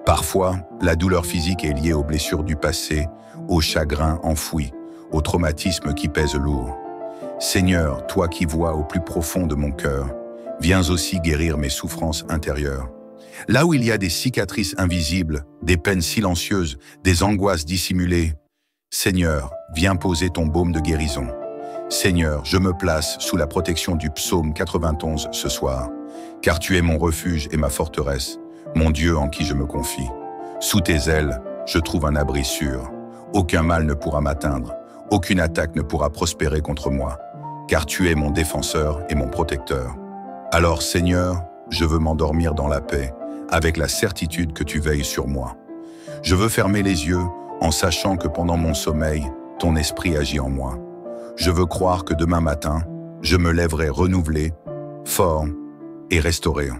Parfois, la douleur physique est liée aux blessures du passé, aux chagrins enfouis, aux traumatismes qui pèsent lourd. Seigneur, toi qui vois au plus profond de mon cœur, viens aussi guérir mes souffrances intérieures. Là où il y a des cicatrices invisibles, des peines silencieuses, des angoisses dissimulées, Seigneur, viens poser ton baume de guérison. Seigneur, je me place sous la protection du psaume 91 ce soir, car tu es mon refuge et ma forteresse, mon Dieu en qui je me confie. Sous tes ailes, je trouve un abri sûr. Aucun mal ne pourra m'atteindre, aucune attaque ne pourra prospérer contre moi, car tu es mon défenseur et mon protecteur. Alors, Seigneur, je veux m'endormir dans la paix, avec la certitude que tu veilles sur moi. Je veux fermer les yeux en sachant que pendant mon sommeil, ton esprit agit en moi. Je veux croire que demain matin, je me lèverai renouvelé, fort et restauré.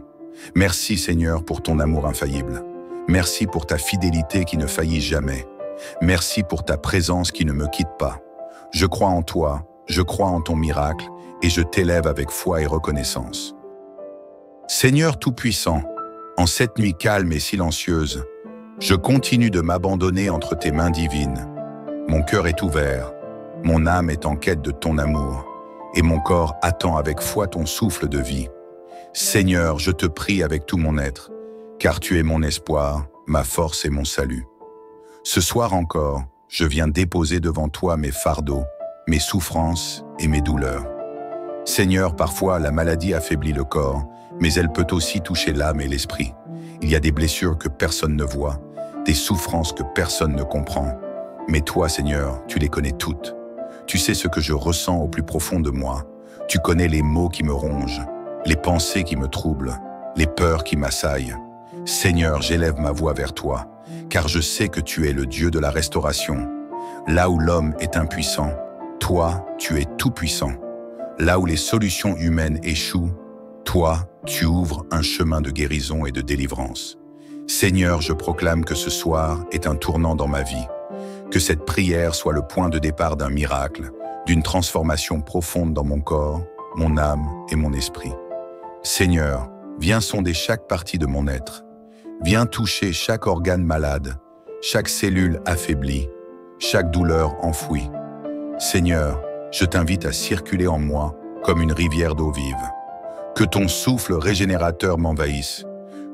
Merci Seigneur pour ton amour infaillible. Merci pour ta fidélité qui ne faillit jamais. Merci pour ta présence qui ne me quitte pas. Je crois en toi, je crois en ton miracle et je t'élève avec foi et reconnaissance. Seigneur Tout-Puissant, en cette nuit calme et silencieuse, je continue de m'abandonner entre tes mains divines. Mon cœur est ouvert, mon âme est en quête de ton amour, et mon corps attend avec foi ton souffle de vie. Seigneur, je te prie avec tout mon être, car tu es mon espoir, ma force et mon salut. Ce soir encore, je viens déposer devant toi mes fardeaux, mes souffrances et mes douleurs. Seigneur, parfois la maladie affaiblit le corps, mais elle peut aussi toucher l'âme et l'esprit. Il y a des blessures que personne ne voit, des souffrances que personne ne comprend. Mais toi, Seigneur, tu les connais toutes. Tu sais ce que je ressens au plus profond de moi. Tu connais les maux qui me rongent, les pensées qui me troublent, les peurs qui m'assaillent. Seigneur, j'élève ma voix vers toi, car je sais que tu es le Dieu de la restauration. Là où l'homme est impuissant, toi, tu es tout-puissant. Là où les solutions humaines échouent, toi, tu ouvres un chemin de guérison et de délivrance. Seigneur, je proclame que ce soir est un tournant dans ma vie, que cette prière soit le point de départ d'un miracle, d'une transformation profonde dans mon corps, mon âme et mon esprit. Seigneur, viens sonder chaque partie de mon être. Viens toucher chaque organe malade, chaque cellule affaiblie, chaque douleur enfouie. Seigneur, je t'invite à circuler en moi comme une rivière d'eau vive. Que ton souffle régénérateur m'envahisse,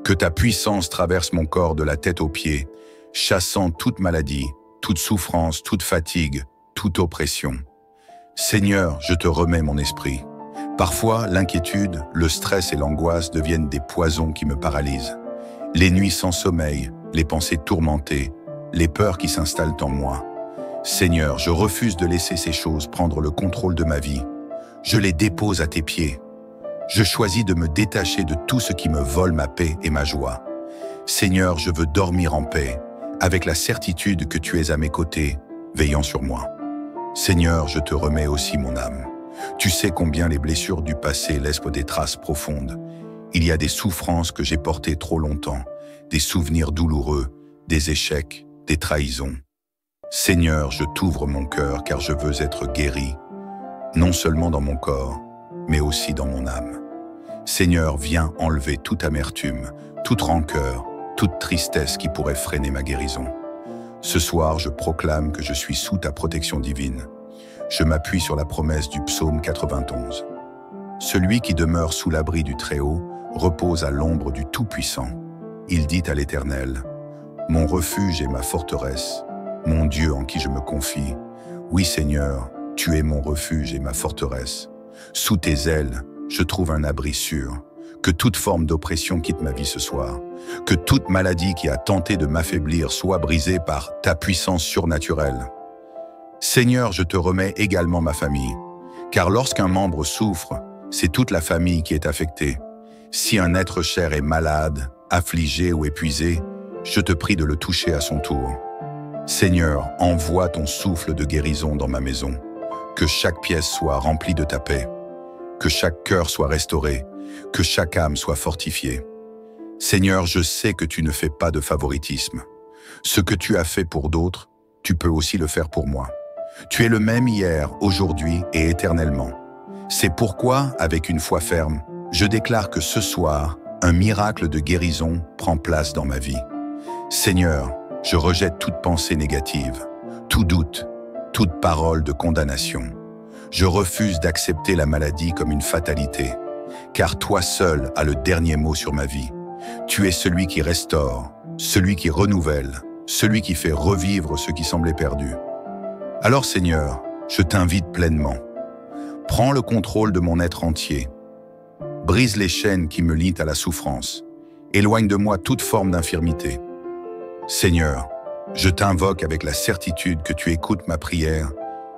que ta puissance traverse mon corps de la tête aux pieds, chassant toute maladie, toute souffrance, toute fatigue, toute oppression. Seigneur, je te remets mon esprit. Parfois, l'inquiétude, le stress et l'angoisse deviennent des poisons qui me paralysent. Les nuits sans sommeil, les pensées tourmentées, les peurs qui s'installent en moi. Seigneur, je refuse de laisser ces choses prendre le contrôle de ma vie. Je les dépose à tes pieds. Je choisis de me détacher de tout ce qui me vole ma paix et ma joie. Seigneur, je veux dormir en paix, avec la certitude que tu es à mes côtés, veillant sur moi. Seigneur, je te remets aussi mon âme. Tu sais combien les blessures du passé laissent des traces profondes. Il y a des souffrances que j'ai portées trop longtemps, des souvenirs douloureux, des échecs, des trahisons. Seigneur, je t'ouvre mon cœur car je veux être guéri, non seulement dans mon corps, mais aussi dans mon âme. Seigneur, viens enlever toute amertume, toute rancœur, toute tristesse qui pourrait freiner ma guérison. Ce soir, je proclame que je suis sous ta protection divine. Je m'appuie sur la promesse du psaume 91. Celui qui demeure sous l'abri du Très-Haut repose à l'ombre du Tout-Puissant. Il dit à l'Éternel, « Mon refuge et ma forteresse, mon Dieu en qui je me confie. Oui Seigneur, tu es mon refuge et ma forteresse. Sous tes ailes, je trouve un abri sûr. Que toute forme d'oppression quitte ma vie ce soir. Que toute maladie qui a tenté de m'affaiblir soit brisée par ta puissance surnaturelle. Seigneur, je te remets également ma famille, car lorsqu'un membre souffre, c'est toute la famille qui est affectée. Si un être cher est malade, affligé ou épuisé, je te prie de le toucher à son tour. Seigneur, envoie ton souffle de guérison dans ma maison, que chaque pièce soit remplie de ta paix, que chaque cœur soit restauré, que chaque âme soit fortifiée. Seigneur, je sais que tu ne fais pas de favoritisme. Ce que tu as fait pour d'autres, tu peux aussi le faire pour moi. Tu es le même hier, aujourd'hui et éternellement. C'est pourquoi, avec une foi ferme, je déclare que ce soir, un miracle de guérison prend place dans ma vie. Seigneur, je rejette toute pensée négative, tout doute, toute parole de condamnation. Je refuse d'accepter la maladie comme une fatalité, car toi seul as le dernier mot sur ma vie. Tu es celui qui restaure, celui qui renouvelle, celui qui fait revivre ce qui semblait perdu. Alors Seigneur, je t'invite pleinement. Prends le contrôle de mon être entier. Brise les chaînes qui me lient à la souffrance. Éloigne de moi toute forme d'infirmité. Seigneur, je t'invoque avec la certitude que tu écoutes ma prière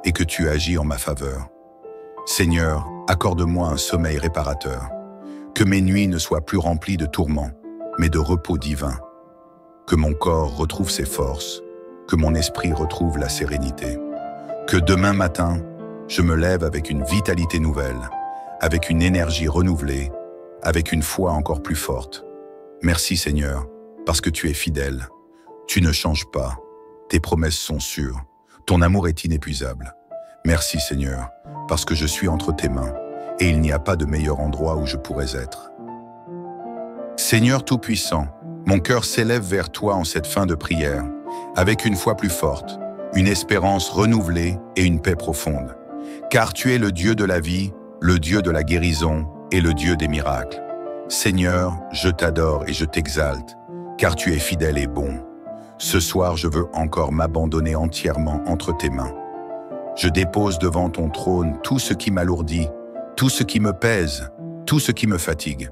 et que tu agis en ma faveur. Seigneur, accorde-moi un sommeil réparateur. Que mes nuits ne soient plus remplies de tourments, mais de repos divin. Que mon corps retrouve ses forces, que mon esprit retrouve la sérénité. Que demain matin, je me lève avec une vitalité nouvelle, avec une énergie renouvelée, avec une foi encore plus forte. Merci Seigneur, parce que tu es fidèle. Tu ne changes pas, tes promesses sont sûres, ton amour est inépuisable. Merci Seigneur, parce que je suis entre tes mains, et il n'y a pas de meilleur endroit où je pourrais être. Seigneur Tout-Puissant, mon cœur s'élève vers toi en cette fin de prière, avec une foi plus forte, une espérance renouvelée et une paix profonde. Car tu es le Dieu de la vie, le Dieu de la guérison et le Dieu des miracles. Seigneur, je t'adore et je t'exalte, car tu es fidèle et bon. Ce soir, je veux encore m'abandonner entièrement entre tes mains. Je dépose devant ton trône tout ce qui m'alourdit, tout ce qui me pèse, tout ce qui me fatigue.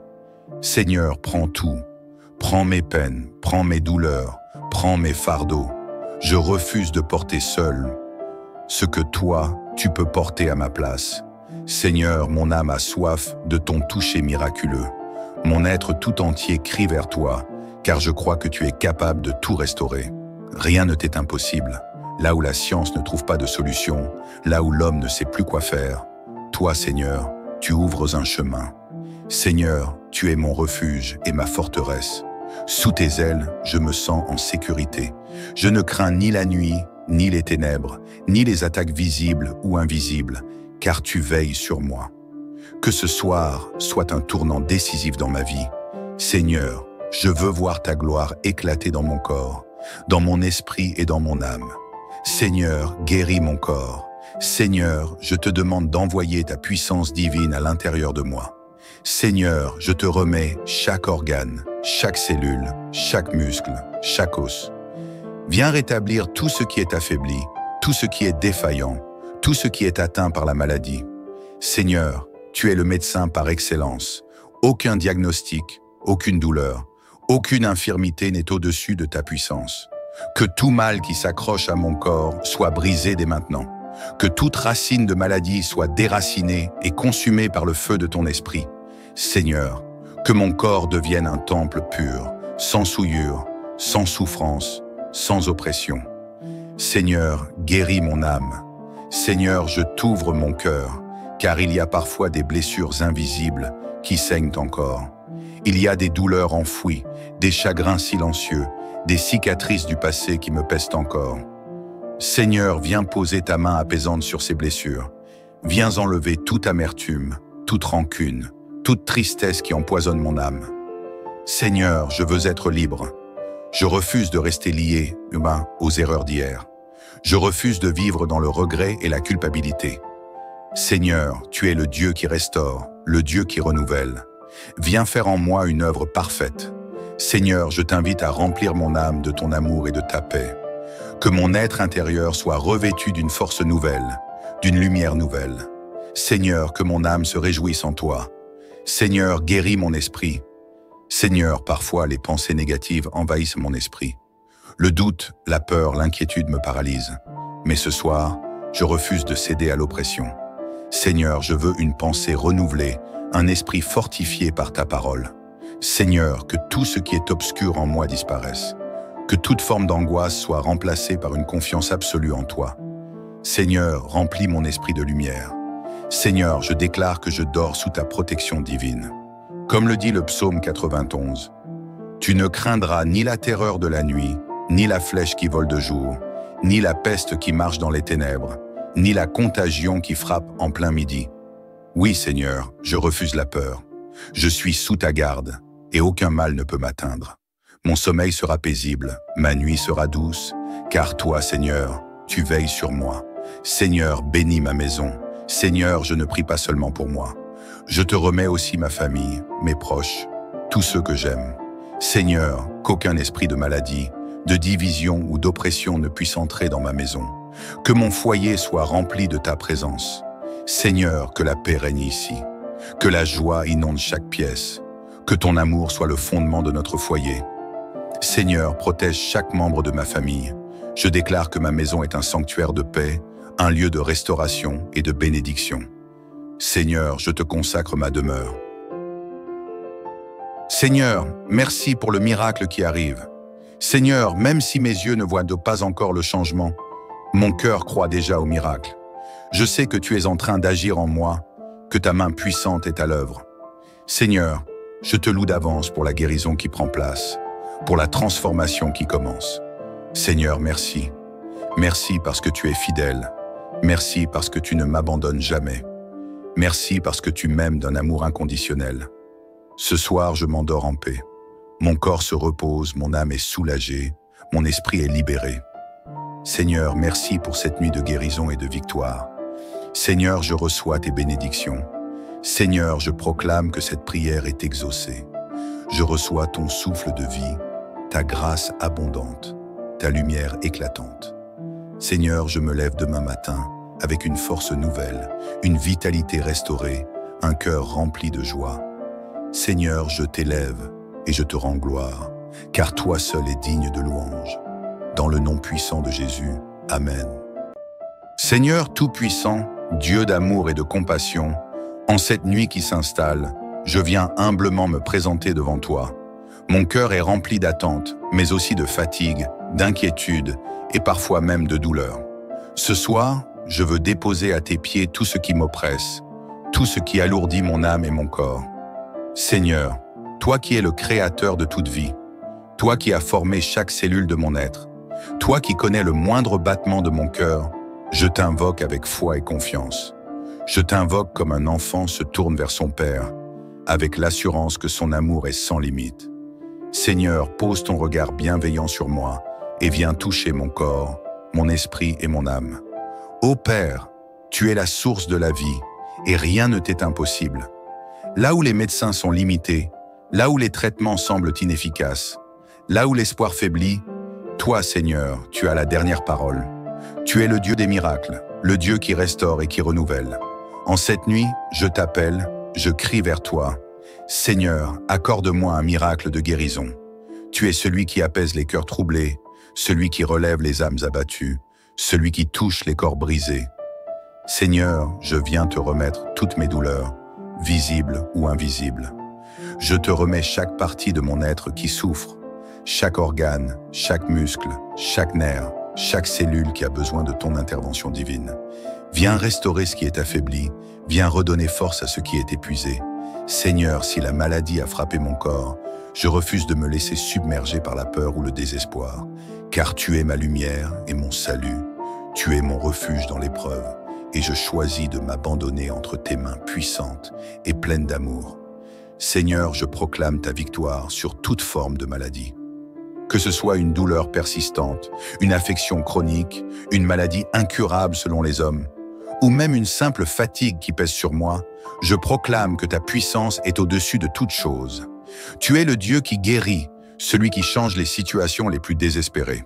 Seigneur, prends tout. Prends mes peines, prends mes douleurs, prends mes fardeaux. Je refuse de porter seul ce que toi, tu peux porter à ma place. Seigneur, mon âme a soif de ton toucher miraculeux. Mon être tout entier crie vers toi, car je crois que tu es capable de tout restaurer. Rien ne t'est impossible. Là où la science ne trouve pas de solution, là où l'homme ne sait plus quoi faire, toi, Seigneur, tu ouvres un chemin. Seigneur, tu es mon refuge et ma forteresse. Sous tes ailes, je me sens en sécurité. Je ne crains ni la nuit, ni les ténèbres, ni les attaques visibles ou invisibles, car tu veilles sur moi. Que ce soir soit un tournant décisif dans ma vie. Seigneur, Je veux voir ta gloire éclater dans mon corps, dans mon esprit et dans mon âme. Seigneur, guéris mon corps. Seigneur, je te demande d'envoyer ta puissance divine à l'intérieur de moi. Seigneur, je te remets chaque organe, chaque cellule, chaque muscle, chaque os. Viens rétablir tout ce qui est affaibli, tout ce qui est défaillant, tout ce qui est atteint par la maladie. Seigneur, tu es le médecin par excellence. Aucun diagnostic, aucune douleur, aucune infirmité n'est au-dessus de ta puissance. Que tout mal qui s'accroche à mon corps soit brisé dès maintenant. Que toute racine de maladie soit déracinée et consumée par le feu de ton esprit. Seigneur, que mon corps devienne un temple pur, sans souillure, sans souffrance, sans oppression. Seigneur, guéris mon âme. Seigneur, je t'ouvre mon cœur, car il y a parfois des blessures invisibles qui saignent encore. Il y a des douleurs enfouies, des chagrins silencieux, des cicatrices du passé qui me pèsent encore. Seigneur, viens poser ta main apaisante sur ces blessures. Viens enlever toute amertume, toute rancune, toute tristesse qui empoisonne mon âme. Seigneur, je veux être libre. Je refuse de rester lié, humain, aux erreurs d'hier. Je refuse de vivre dans le regret et la culpabilité. Seigneur, tu es le Dieu qui restaure, le Dieu qui renouvelle. Viens faire en moi une œuvre parfaite. Seigneur, je t'invite à remplir mon âme de ton amour et de ta paix. Que mon être intérieur soit revêtu d'une force nouvelle, d'une lumière nouvelle. Seigneur, que mon âme se réjouisse en toi. Seigneur, guéris mon esprit. Seigneur, parfois les pensées négatives envahissent mon esprit. Le doute, la peur, l'inquiétude me paralysent. Mais ce soir, je refuse de céder à l'oppression. Seigneur, je veux une pensée renouvelée, un esprit fortifié par ta parole. Seigneur, que tout ce qui est obscur en moi disparaisse. Que toute forme d'angoisse soit remplacée par une confiance absolue en toi. Seigneur, remplis mon esprit de lumière. Seigneur, je déclare que je dors sous ta protection divine. Comme le dit le psaume 91, « Tu ne craindras ni la terreur de la nuit, ni la flèche qui vole de jour, ni la peste qui marche dans les ténèbres, ni la contagion qui frappe en plein midi. Oui, Seigneur, je refuse la peur. Je suis sous ta garde, et aucun mal ne peut m'atteindre. Mon sommeil sera paisible, ma nuit sera douce, car toi, Seigneur, tu veilles sur moi. Seigneur, bénis ma maison. Seigneur, je ne prie pas seulement pour moi. Je te remets aussi ma famille, mes proches, tous ceux que j'aime. Seigneur, qu'aucun esprit de maladie, de division ou d'oppression ne puisse entrer dans ma maison. Que mon foyer soit rempli de ta présence. Seigneur, que la paix règne ici. Que la joie inonde chaque pièce. Que ton amour soit le fondement de notre foyer. Seigneur, protège chaque membre de ma famille. Je déclare que ma maison est un sanctuaire de paix, un lieu de restauration et de bénédiction. Seigneur, je te consacre ma demeure. Seigneur, merci pour le miracle qui arrive. Seigneur, même si mes yeux ne voient pas encore le changement, mon cœur croit déjà au miracle. Je sais que tu es en train d'agir en moi, que ta main puissante est à l'œuvre. Seigneur, je te loue d'avance pour la guérison qui prend place, pour la transformation qui commence. Seigneur, merci. Merci parce que tu es fidèle. Merci parce que tu ne m'abandonnes jamais. Merci parce que tu m'aimes d'un amour inconditionnel. Ce soir, je m'endors en paix. Mon corps se repose, mon âme est soulagée, mon esprit est libéré. Seigneur, merci pour cette nuit de guérison et de victoire. Seigneur, je reçois tes bénédictions. Seigneur, je proclame que cette prière est exaucée. Je reçois ton souffle de vie, ta grâce abondante, ta lumière éclatante. Seigneur, je me lève demain matin avec une force nouvelle, une vitalité restaurée, un cœur rempli de joie. Seigneur, je t'élève et je te rends gloire, car toi seul es digne de louange. Dans le nom puissant de Jésus, Amen. Seigneur Tout-Puissant, Dieu d'amour et de compassion, en cette nuit qui s'installe, je viens humblement me présenter devant toi. Mon cœur est rempli d'attente, mais aussi de fatigue, d'inquiétude et parfois même de douleur. Ce soir, je veux déposer à tes pieds tout ce qui m'oppresse, tout ce qui alourdit mon âme et mon corps. Seigneur, toi qui es le créateur de toute vie, toi qui as formé chaque cellule de mon être, toi qui connais le moindre battement de mon cœur, je t'invoque avec foi et confiance. Je t'invoque comme un enfant se tourne vers son Père, avec l'assurance que son amour est sans limite. Seigneur, pose ton regard bienveillant sur moi et viens toucher mon corps, mon esprit et mon âme. Ô Père, tu es la source de la vie et rien ne t'est impossible. Là où les médecins sont limités, là où les traitements semblent inefficaces, là où l'espoir faiblit, toi, Seigneur, tu as la dernière parole. Tu es le Dieu des miracles, le Dieu qui restaure et qui renouvelle. En cette nuit, je t'appelle, je crie vers toi. Seigneur, accorde-moi un miracle de guérison. Tu es celui qui apaise les cœurs troublés, celui qui relève les âmes abattues, celui qui touche les corps brisés. Seigneur, je viens te remettre toutes mes douleurs, visibles ou invisibles. Je te remets chaque partie de mon être qui souffre, chaque organe, chaque muscle, chaque nerf, chaque cellule qui a besoin de ton intervention divine. Viens restaurer ce qui est affaibli, viens redonner force à ce qui est épuisé. Seigneur, si la maladie a frappé mon corps, je refuse de me laisser submerger par la peur ou le désespoir, car tu es ma lumière et mon salut. Tu es mon refuge dans l'épreuve, et je choisis de m'abandonner entre tes mains puissantes et pleines d'amour. Seigneur, je proclame ta victoire sur toute forme de maladie. Que ce soit une douleur persistante, une affection chronique, une maladie incurable selon les hommes, ou même une simple fatigue qui pèse sur moi, je proclame que ta puissance est au-dessus de toute chose. Tu es le Dieu qui guérit, celui qui change les situations les plus désespérées.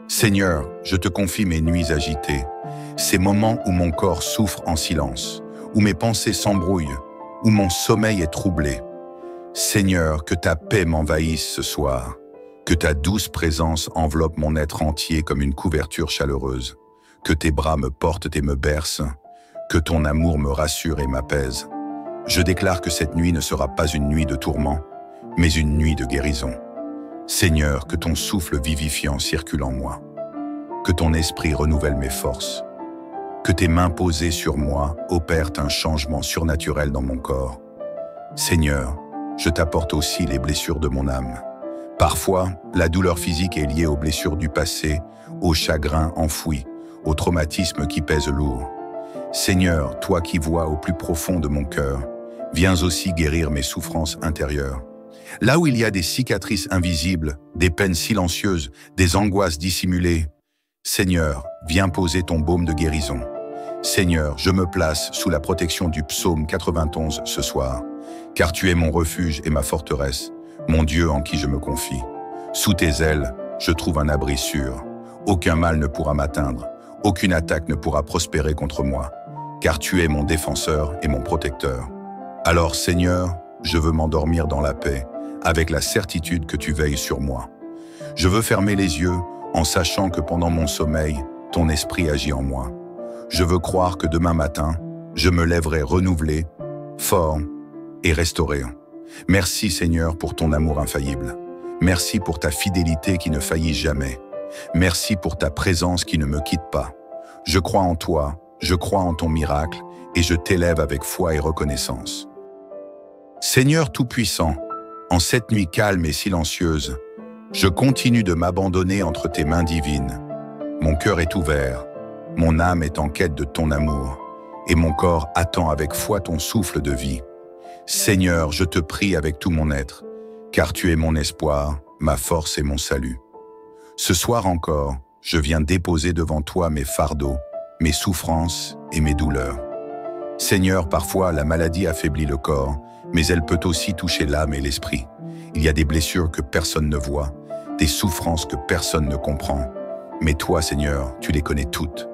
Seigneur, je te confie mes nuits agitées, ces moments où mon corps souffre en silence, où mes pensées s'embrouillent, où mon sommeil est troublé. Seigneur, que ta paix m'envahisse ce soir, que ta douce présence enveloppe mon être entier comme une couverture chaleureuse, que tes bras me portent et me bercent, que ton amour me rassure et m'apaise. Je déclare que cette nuit ne sera pas une nuit de tourment, mais une nuit de guérison. Seigneur, que ton souffle vivifiant circule en moi, que ton esprit renouvelle mes forces, que tes mains posées sur moi opèrent un changement surnaturel dans mon corps. Seigneur, je t'apporte aussi les blessures de mon âme. Parfois, la douleur physique est liée aux blessures du passé, aux chagrins enfouis, aux traumatismes qui pèsent lourd. Seigneur, toi qui vois au plus profond de mon cœur, viens aussi guérir mes souffrances intérieures. Là où il y a des cicatrices invisibles, des peines silencieuses, des angoisses dissimulées, Seigneur, viens poser ton baume de guérison. Seigneur, je me place sous la protection du psaume 91 ce soir, car tu es mon refuge et ma forteresse, mon Dieu en qui je me confie. Sous tes ailes, je trouve un abri sûr. Aucun mal ne pourra m'atteindre, aucune attaque ne pourra prospérer contre moi, car tu es mon défenseur et mon protecteur. Alors, Seigneur, je veux m'endormir dans la paix, avec la certitude que tu veilles sur moi. Je veux fermer les yeux en sachant que pendant mon sommeil, ton esprit agit en moi. Je veux croire que demain matin, je me lèverai renouvelé, fort et restauré. Merci Seigneur pour ton amour infaillible. Merci pour ta fidélité qui ne faillit jamais. Merci pour ta présence qui ne me quitte pas. Je crois en toi, je crois en ton miracle et je t'élève avec foi et reconnaissance. Seigneur Tout-Puissant, en cette nuit calme et silencieuse, je continue de m'abandonner entre tes mains divines. Mon cœur est ouvert, mon âme est en quête de ton amour, et mon corps attend avec foi ton souffle de vie. Seigneur, je te prie avec tout mon être, car tu es mon espoir, ma force et mon salut. Ce soir encore, je viens déposer devant toi mes fardeaux, mes souffrances et mes douleurs. Seigneur, parfois la maladie affaiblit le corps, mais elle peut aussi toucher l'âme et l'esprit. Il y a des blessures que personne ne voit, des souffrances que personne ne comprend. Mais toi, Seigneur, tu les connais toutes.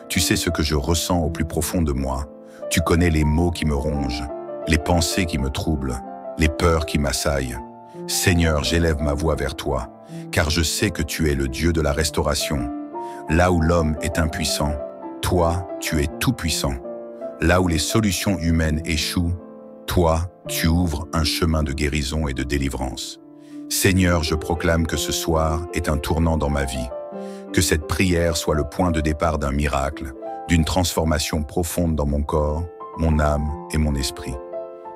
Tu sais ce que je ressens au plus profond de moi. Tu connais les maux qui me rongent, les pensées qui me troublent, les peurs qui m'assaillent. Seigneur, j'élève ma voix vers toi, car je sais que tu es le Dieu de la restauration. Là où l'homme est impuissant, toi, tu es tout-puissant. Là où les solutions humaines échouent, toi, tu ouvres un chemin de guérison et de délivrance. Seigneur, je proclame que ce soir est un tournant dans ma vie, que cette prière soit le point de départ d'un miracle, d'une transformation profonde dans mon corps, mon âme et mon esprit.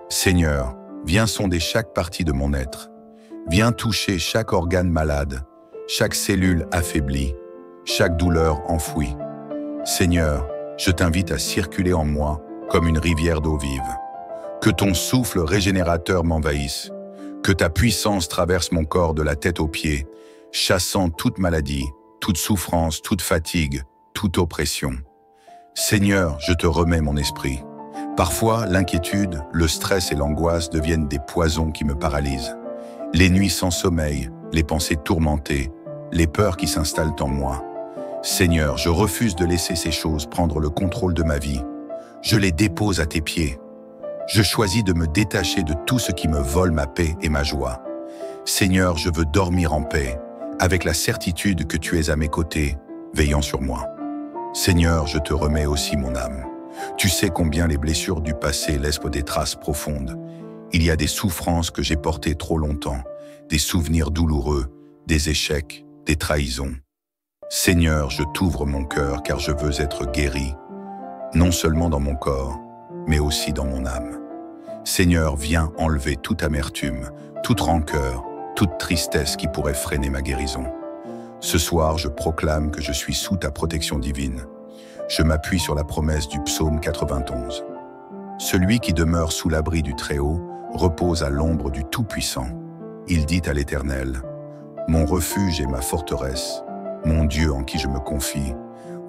Seigneur, viens sonder chaque partie de mon être. Viens toucher chaque organe malade, chaque cellule affaiblie, chaque douleur enfouie. Seigneur, je t'invite à circuler en moi comme une rivière d'eau vive. Que ton souffle régénérateur m'envahisse, Que ta puissance traverse mon corps de la tête aux pieds, chassant toute maladie, toute souffrance, toute fatigue, toute oppression. Seigneur, je te remets mon esprit. Parfois, l'inquiétude, le stress et l'angoisse deviennent des poisons qui me paralysent. Les nuits sans sommeil, les pensées tourmentées, les peurs qui s'installent en moi. Seigneur, je refuse de laisser ces choses prendre le contrôle de ma vie. Je les dépose à tes pieds. Je choisis de me détacher de tout ce qui me vole ma paix et ma joie. Seigneur, je veux dormir en paix, avec la certitude que tu es à mes côtés, veillant sur moi. Seigneur, je te remets aussi mon âme. Tu sais combien les blessures du passé laissent des traces profondes. Il y a des souffrances que j'ai portées trop longtemps, des souvenirs douloureux, des échecs, des trahisons. Seigneur, je t'ouvre mon cœur car je veux être guéri, non seulement dans mon corps, mais aussi dans mon âme. Seigneur, viens enlever toute amertume, toute rancœur, toute tristesse qui pourrait freiner ma guérison. Ce soir, je proclame que je suis sous ta protection divine. Je m'appuie sur la promesse du psaume 91. Celui qui demeure sous l'abri du Très-Haut repose à l'ombre du Tout-Puissant. Il dit à l'Éternel, « Mon refuge et ma forteresse, mon Dieu en qui je me confie.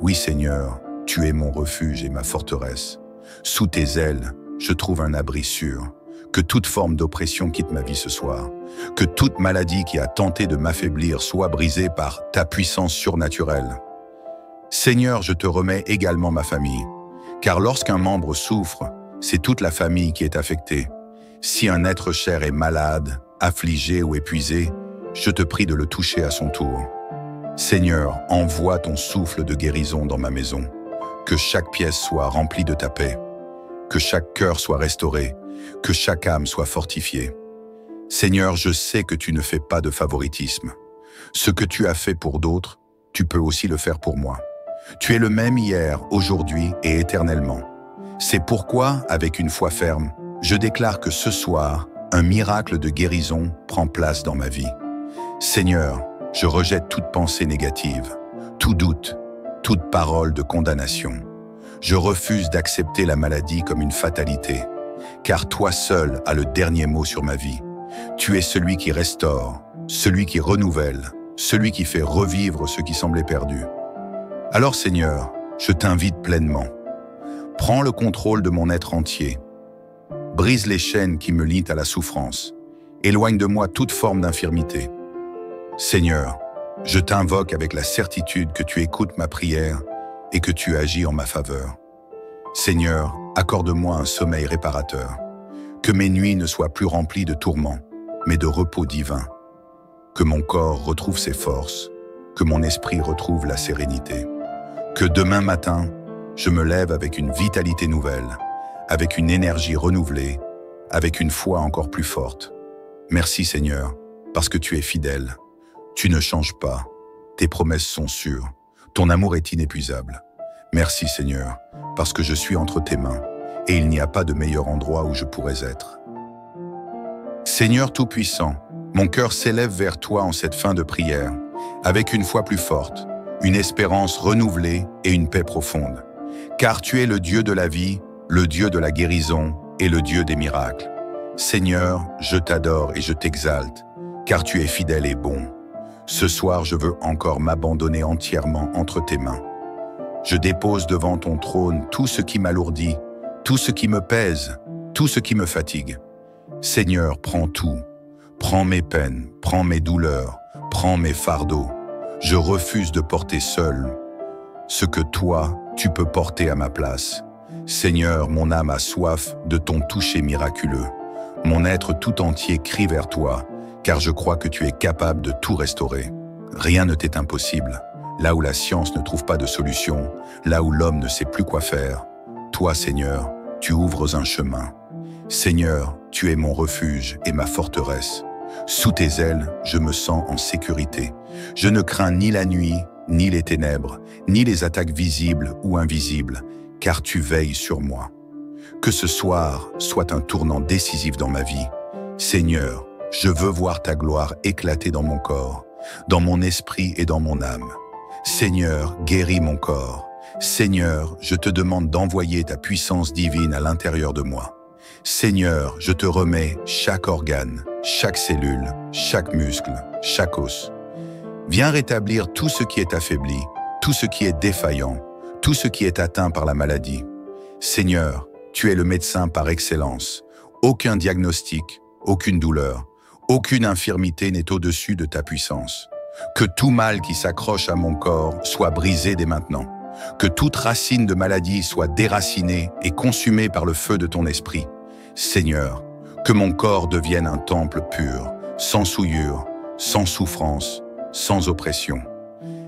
Oui Seigneur, tu es mon refuge et ma forteresse. Sous tes ailes, je trouve un abri sûr. Que toute forme d'oppression quitte ma vie ce soir. Que toute maladie qui a tenté de m'affaiblir soit brisée par ta puissance surnaturelle. Seigneur, je te remets également ma famille, car lorsqu'un membre souffre, c'est toute la famille qui est affectée. Si un être cher est malade, affligé ou épuisé, je te prie de le toucher à son tour. Seigneur, envoie ton souffle de guérison dans ma maison, que chaque pièce soit remplie de ta paix, que chaque cœur soit restauré, que chaque âme soit fortifiée. Seigneur, je sais que tu ne fais pas de favoritisme. Ce que tu as fait pour d'autres, tu peux aussi le faire pour moi. Tu es le même hier, aujourd'hui et éternellement. C'est pourquoi, avec une foi ferme, je déclare que ce soir, un miracle de guérison prend place dans ma vie. Seigneur, je rejette toute pensée négative, tout doute, toute parole de condamnation. Je refuse d'accepter la maladie comme une fatalité, car toi seul as le dernier mot sur ma vie. Tu es celui qui restaure, celui qui renouvelle, celui qui fait revivre ce qui semblait perdu. Alors Seigneur, je t'invite pleinement. Prends le contrôle de mon être entier. Brise les chaînes qui me lient à la souffrance. Éloigne de moi toute forme d'infirmité. Seigneur, je t'invoque avec la certitude que tu écoutes ma prière et que tu agis en ma faveur. Seigneur, accorde-moi un sommeil réparateur. Que mes nuits ne soient plus remplies de tourments, mais de repos divin. Que mon corps retrouve ses forces, que mon esprit retrouve la sérénité. Que demain matin, je me lève avec une vitalité nouvelle, avec une énergie renouvelée, avec une foi encore plus forte. Merci Seigneur, parce que tu es fidèle. Tu ne changes pas, tes promesses sont sûres, ton amour est inépuisable. Merci Seigneur, parce que je suis entre tes mains, et il n'y a pas de meilleur endroit où je pourrais être. Seigneur Tout-Puissant, mon cœur s'élève vers toi en cette fin de prière, avec une foi plus forte, une espérance renouvelée et une paix profonde. Car tu es le Dieu de la vie, le Dieu de la guérison et le Dieu des miracles. Seigneur, je t'adore et je t'exalte, car tu es fidèle et bon. Ce soir, je veux encore m'abandonner entièrement entre tes mains. Je dépose devant ton trône tout ce qui m'alourdit, tout ce qui me pèse, tout ce qui me fatigue. Seigneur, prends tout. Prends mes peines, prends mes douleurs, prends mes fardeaux. Je refuse de porter seul ce que toi, tu peux porter à ma place. Seigneur, mon âme a soif de ton toucher miraculeux. Mon être tout entier crie vers toi, car je crois que tu es capable de tout restaurer. Rien ne t'est impossible. Là où la science ne trouve pas de solution, là où l'homme ne sait plus quoi faire, toi, Seigneur, tu ouvres un chemin. Seigneur, tu es mon refuge et ma forteresse. Sous tes ailes, je me sens en sécurité. Je ne crains ni la nuit, ni les ténèbres, ni les attaques visibles ou invisibles, car tu veilles sur moi. Que ce soir soit un tournant décisif dans ma vie. Seigneur, je veux voir ta gloire éclater dans mon corps, dans mon esprit et dans mon âme. Seigneur, guéris mon corps. Seigneur, je te demande d'envoyer ta puissance divine à l'intérieur de moi. Seigneur, je te remets chaque organe, chaque cellule, chaque muscle, chaque os. Viens rétablir tout ce qui est affaibli, tout ce qui est défaillant, tout ce qui est atteint par la maladie. Seigneur, tu es le médecin par excellence. Aucun diagnostic, aucune douleur, aucune infirmité n'est au-dessus de ta puissance. Que tout mal qui s'accroche à mon corps soit brisé dès maintenant. Que toute racine de maladie soit déracinée et consumée par le feu de ton esprit. Seigneur, que mon corps devienne un temple pur, sans souillure, sans souffrance, sans oppression.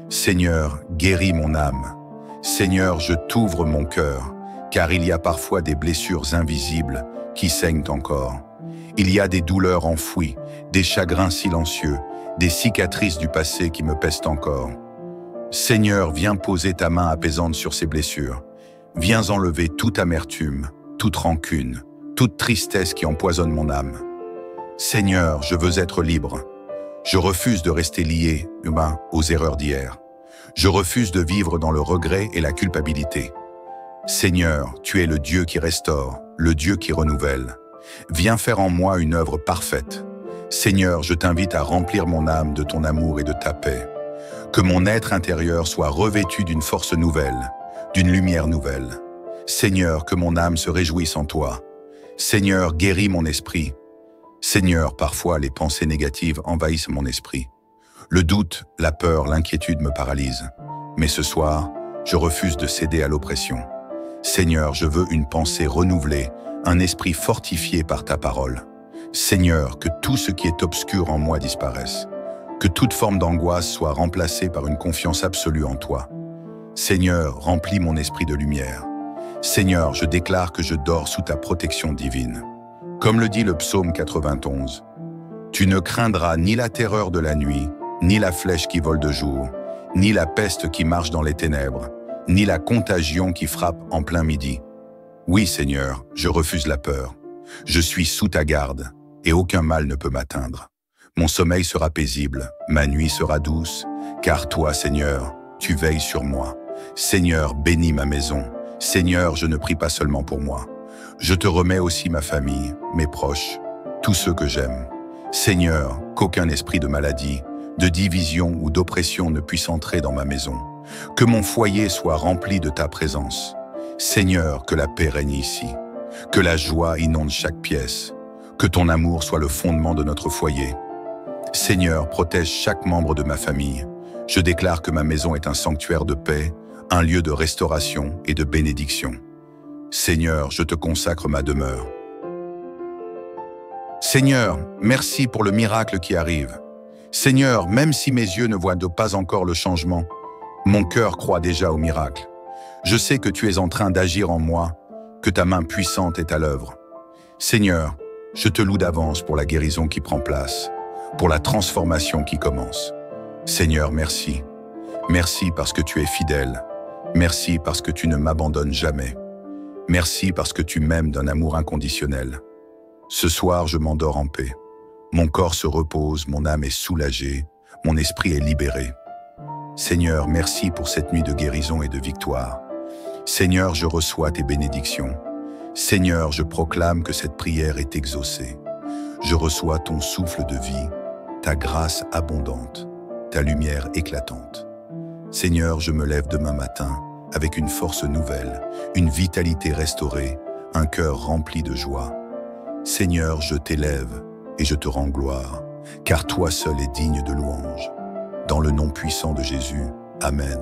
Seigneur, guéris mon âme. Seigneur, je t'ouvre mon cœur, car il y a parfois des blessures invisibles qui saignent encore. Il y a des douleurs enfouies, des chagrins silencieux, des cicatrices du passé qui me pèsent encore. Seigneur, viens poser ta main apaisante sur ces blessures. Viens enlever toute amertume, toute rancune, toute tristesse qui empoisonne mon âme. Seigneur, je veux être libre. Je refuse de rester lié, humain, aux erreurs d'hier. Je refuse de vivre dans le regret et la culpabilité. Seigneur, tu es le Dieu qui restaure, le Dieu qui renouvelle. Viens faire en moi une œuvre parfaite. Seigneur, je t'invite à remplir mon âme de ton amour et de ta paix. Que mon être intérieur soit revêtu d'une force nouvelle, d'une lumière nouvelle. Seigneur, que mon âme se réjouisse en toi. Seigneur, guéris mon esprit. Seigneur, parfois les pensées négatives envahissent mon esprit. Le doute, la peur, l'inquiétude me paralysent. Mais ce soir, je refuse de céder à l'oppression. Seigneur, je veux une pensée renouvelée, un esprit fortifié par ta parole. Seigneur, que tout ce qui est obscur en moi disparaisse. Que toute forme d'angoisse soit remplacée par une confiance absolue en toi. Seigneur, remplis mon esprit de lumière. Seigneur, je déclare que je dors sous ta protection divine. Comme le dit le psaume 91, « Tu ne craindras ni la terreur de la nuit, ni la flèche qui vole de jour, ni la peste qui marche dans les ténèbres, ni la contagion qui frappe en plein midi. Oui, Seigneur, je refuse la peur. Je suis sous ta garde, et aucun mal ne peut m'atteindre. Mon sommeil sera paisible, ma nuit sera douce, car toi, Seigneur, tu veilles sur moi. Seigneur, bénis ma maison. Seigneur, je ne prie pas seulement pour moi. Je te remets aussi ma famille, mes proches, tous ceux que j'aime. Seigneur, qu'aucun esprit de maladie, de division ou d'oppression ne puisse entrer dans ma maison. Que mon foyer soit rempli de ta présence. Seigneur, que la paix règne ici. Que la joie inonde chaque pièce. Que ton amour soit le fondement de notre foyer. Seigneur, protège chaque membre de ma famille. Je déclare que ma maison est un sanctuaire de paix, un lieu de restauration et de bénédiction. Seigneur, je te consacre ma demeure. Seigneur, merci pour le miracle qui arrive. Seigneur, même si mes yeux ne voient pas encore le changement, mon cœur croit déjà au miracle. Je sais que tu es en train d'agir en moi, que ta main puissante est à l'œuvre. Seigneur, je te loue d'avance pour la guérison qui prend place, pour la transformation qui commence. Seigneur, merci. Merci parce que tu es fidèle. Merci parce que tu ne m'abandonnes jamais. Merci parce que tu m'aimes d'un amour inconditionnel. Ce soir, je m'endors en paix. Mon corps se repose, mon âme est soulagée, mon esprit est libéré. Seigneur, merci pour cette nuit de guérison et de victoire. Seigneur, je reçois tes bénédictions. Seigneur, je proclame que cette prière est exaucée. Je reçois ton souffle de vie, ta grâce abondante, ta lumière éclatante. Seigneur, je me lève demain matin avec une force nouvelle, une vitalité restaurée, un cœur rempli de joie. Seigneur, je t'élève et je te rends gloire, car toi seul es digne de louange. Dans le nom puissant de Jésus, Amen.